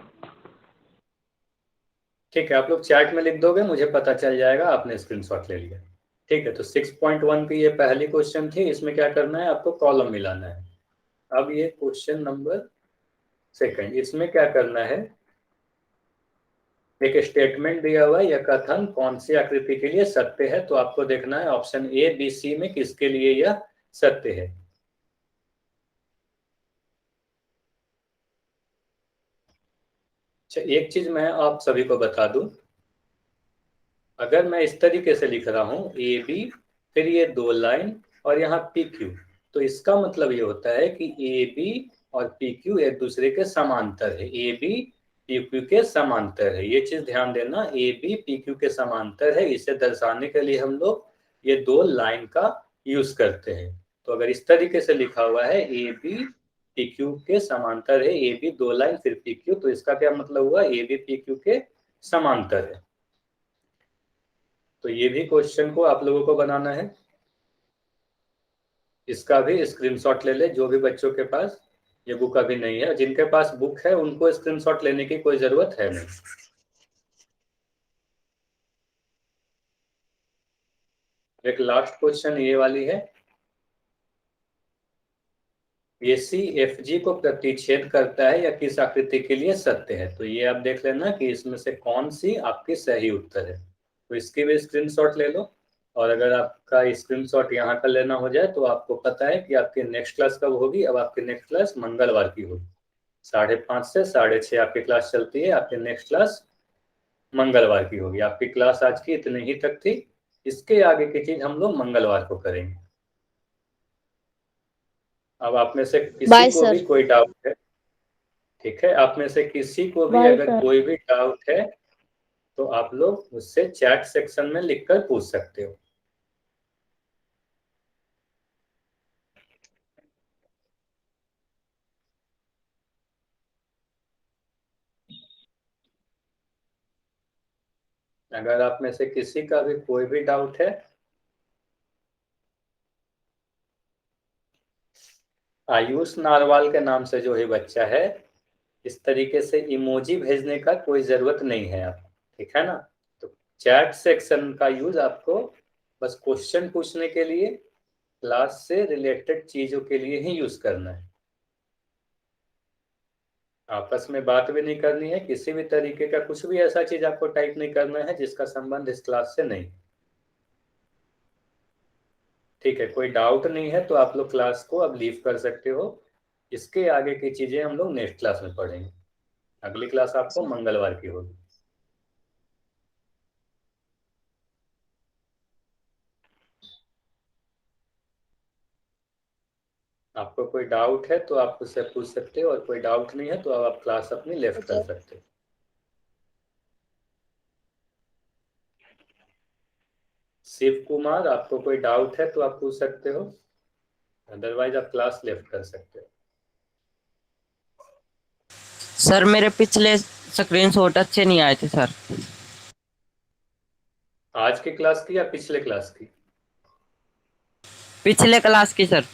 ठीक है, आप लोग चैट में लिख दोगे, मुझे पता चल जाएगा आपने स्क्रीनशॉट ले लिया। ठीक है, तो 6.1 की ये पहली क्वेश्चन थी, इसमें क्या करना है, आपको कॉलम मिलाना है। अब ये क्वेश्चन नंबर सेकंड, इसमें क्या करना है, एक स्टेटमेंट दिया हुआ है, यह कथन कौन सी आकृति के लिए सत्य है। तो आपको देखना है ऑप्शन ए बी सी में किसके लिए यह सत्य है। अच्छा, एक चीज मैं आप सभी को बता दूं, अगर मैं इस तरीके से लिख रहा हूं ए बी, फिर ये दो लाइन और यहाँ पी क्यू, तो इसका मतलब ये होता है कि ए बी और पी क्यू एक दूसरे के समांतर है। ए बी पी क्यू के समांतर है, ये चीज ध्यान देना, ए बी पी क्यू के समांतर है। इसे दर्शाने के लिए हम लोग ये दो लाइन का यूज करते हैं। तो अगर इस तरीके से लिखा हुआ है ए बी पी क्यू के समांतर है, ए बी दो लाइन फिर पी क्यू, तो इसका क्या मतलब हुआ, ए बी पी क्यू के समांतर है। तो ये भी क्वेश्चन को आप लोगों को बनाना है। इसका भी स्क्रीनशॉट ले ले जो भी बच्चों के पास ये बुक अभी नहीं है। जिनके पास बुक है उनको स्क्रीनशॉट लेने की कोई जरूरत है नहीं। एक लास्ट क्वेश्चन ये वाली है, ये सी एफ जी को प्रतिच्छेद करता है या किस आकृति के लिए सत्य है। तो ये आप देख लेना कि इसमें से कौन सी आपकी सही उत्तर है। तो इसकी भी स्क्रीनशॉट ले लो। और अगर आपका स्क्रीनशॉट यहाँ का लेना हो जाए तो आपको पता है कि आपकी नेक्स्ट क्लास कब होगी। अब आपकी नेक्स्ट क्लास मंगलवार की होगी, 5:30 से 6:30 आपकी क्लास चलती है। आपकी नेक्स्ट क्लास मंगलवार की होगी। आपकी क्लास आज की इतने ही तक थी, इसके आगे की चीज हम लोग मंगलवार को करेंगे। अब आप में से किसी बाय को भी सर। कोई डाउट है, ठीक है, आप में से किसी को भी बाय अगर सर। कोई भी डाउट है तो आप लोग मुझसे चैट सेक्शन में लिखकर पूछ सकते हो। अगर आप में से किसी का भी कोई भी डाउट है आयुष नारवाल के नाम से जो है बच्चा है, इस तरीके से इमोजी भेजने का कोई जरूरत नहीं है आप, ठीक है ना। तो चैट सेक्शन का यूज आपको बस क्वेश्चन पूछने के लिए, क्लास से रिलेटेड चीजों के लिए ही यूज करना है। आपस में बात भी नहीं करनी है, किसी भी तरीके का कुछ भी ऐसा चीज आपको टाइप नहीं करना है जिसका संबंध इस क्लास से नहीं। ठीक है, कोई डाउट नहीं है तो आप लोग क्लास को अब लीव कर सकते हो। इसके आगे की चीजें हम लोग नेक्स्ट क्लास में पढ़ेंगे। अगली क्लास आपको मंगलवार की होगी। आपको कोई डाउट है तो आप उससे पूछ सकते हो, और कोई डाउट नहीं है तो अब आप क्लास अपनी लेफ्ट कर सकते हो। शिव कुमार, आपको कोई डाउट है तो आप पूछ सकते हो, अदरवाइज आप क्लास लेफ्ट कर सकते हो। सर मेरे पिछले स्क्रीनशॉट अच्छे नहीं आए थे सर। आज की क्लास की या पिछले क्लास की? पिछले क्लास की सर।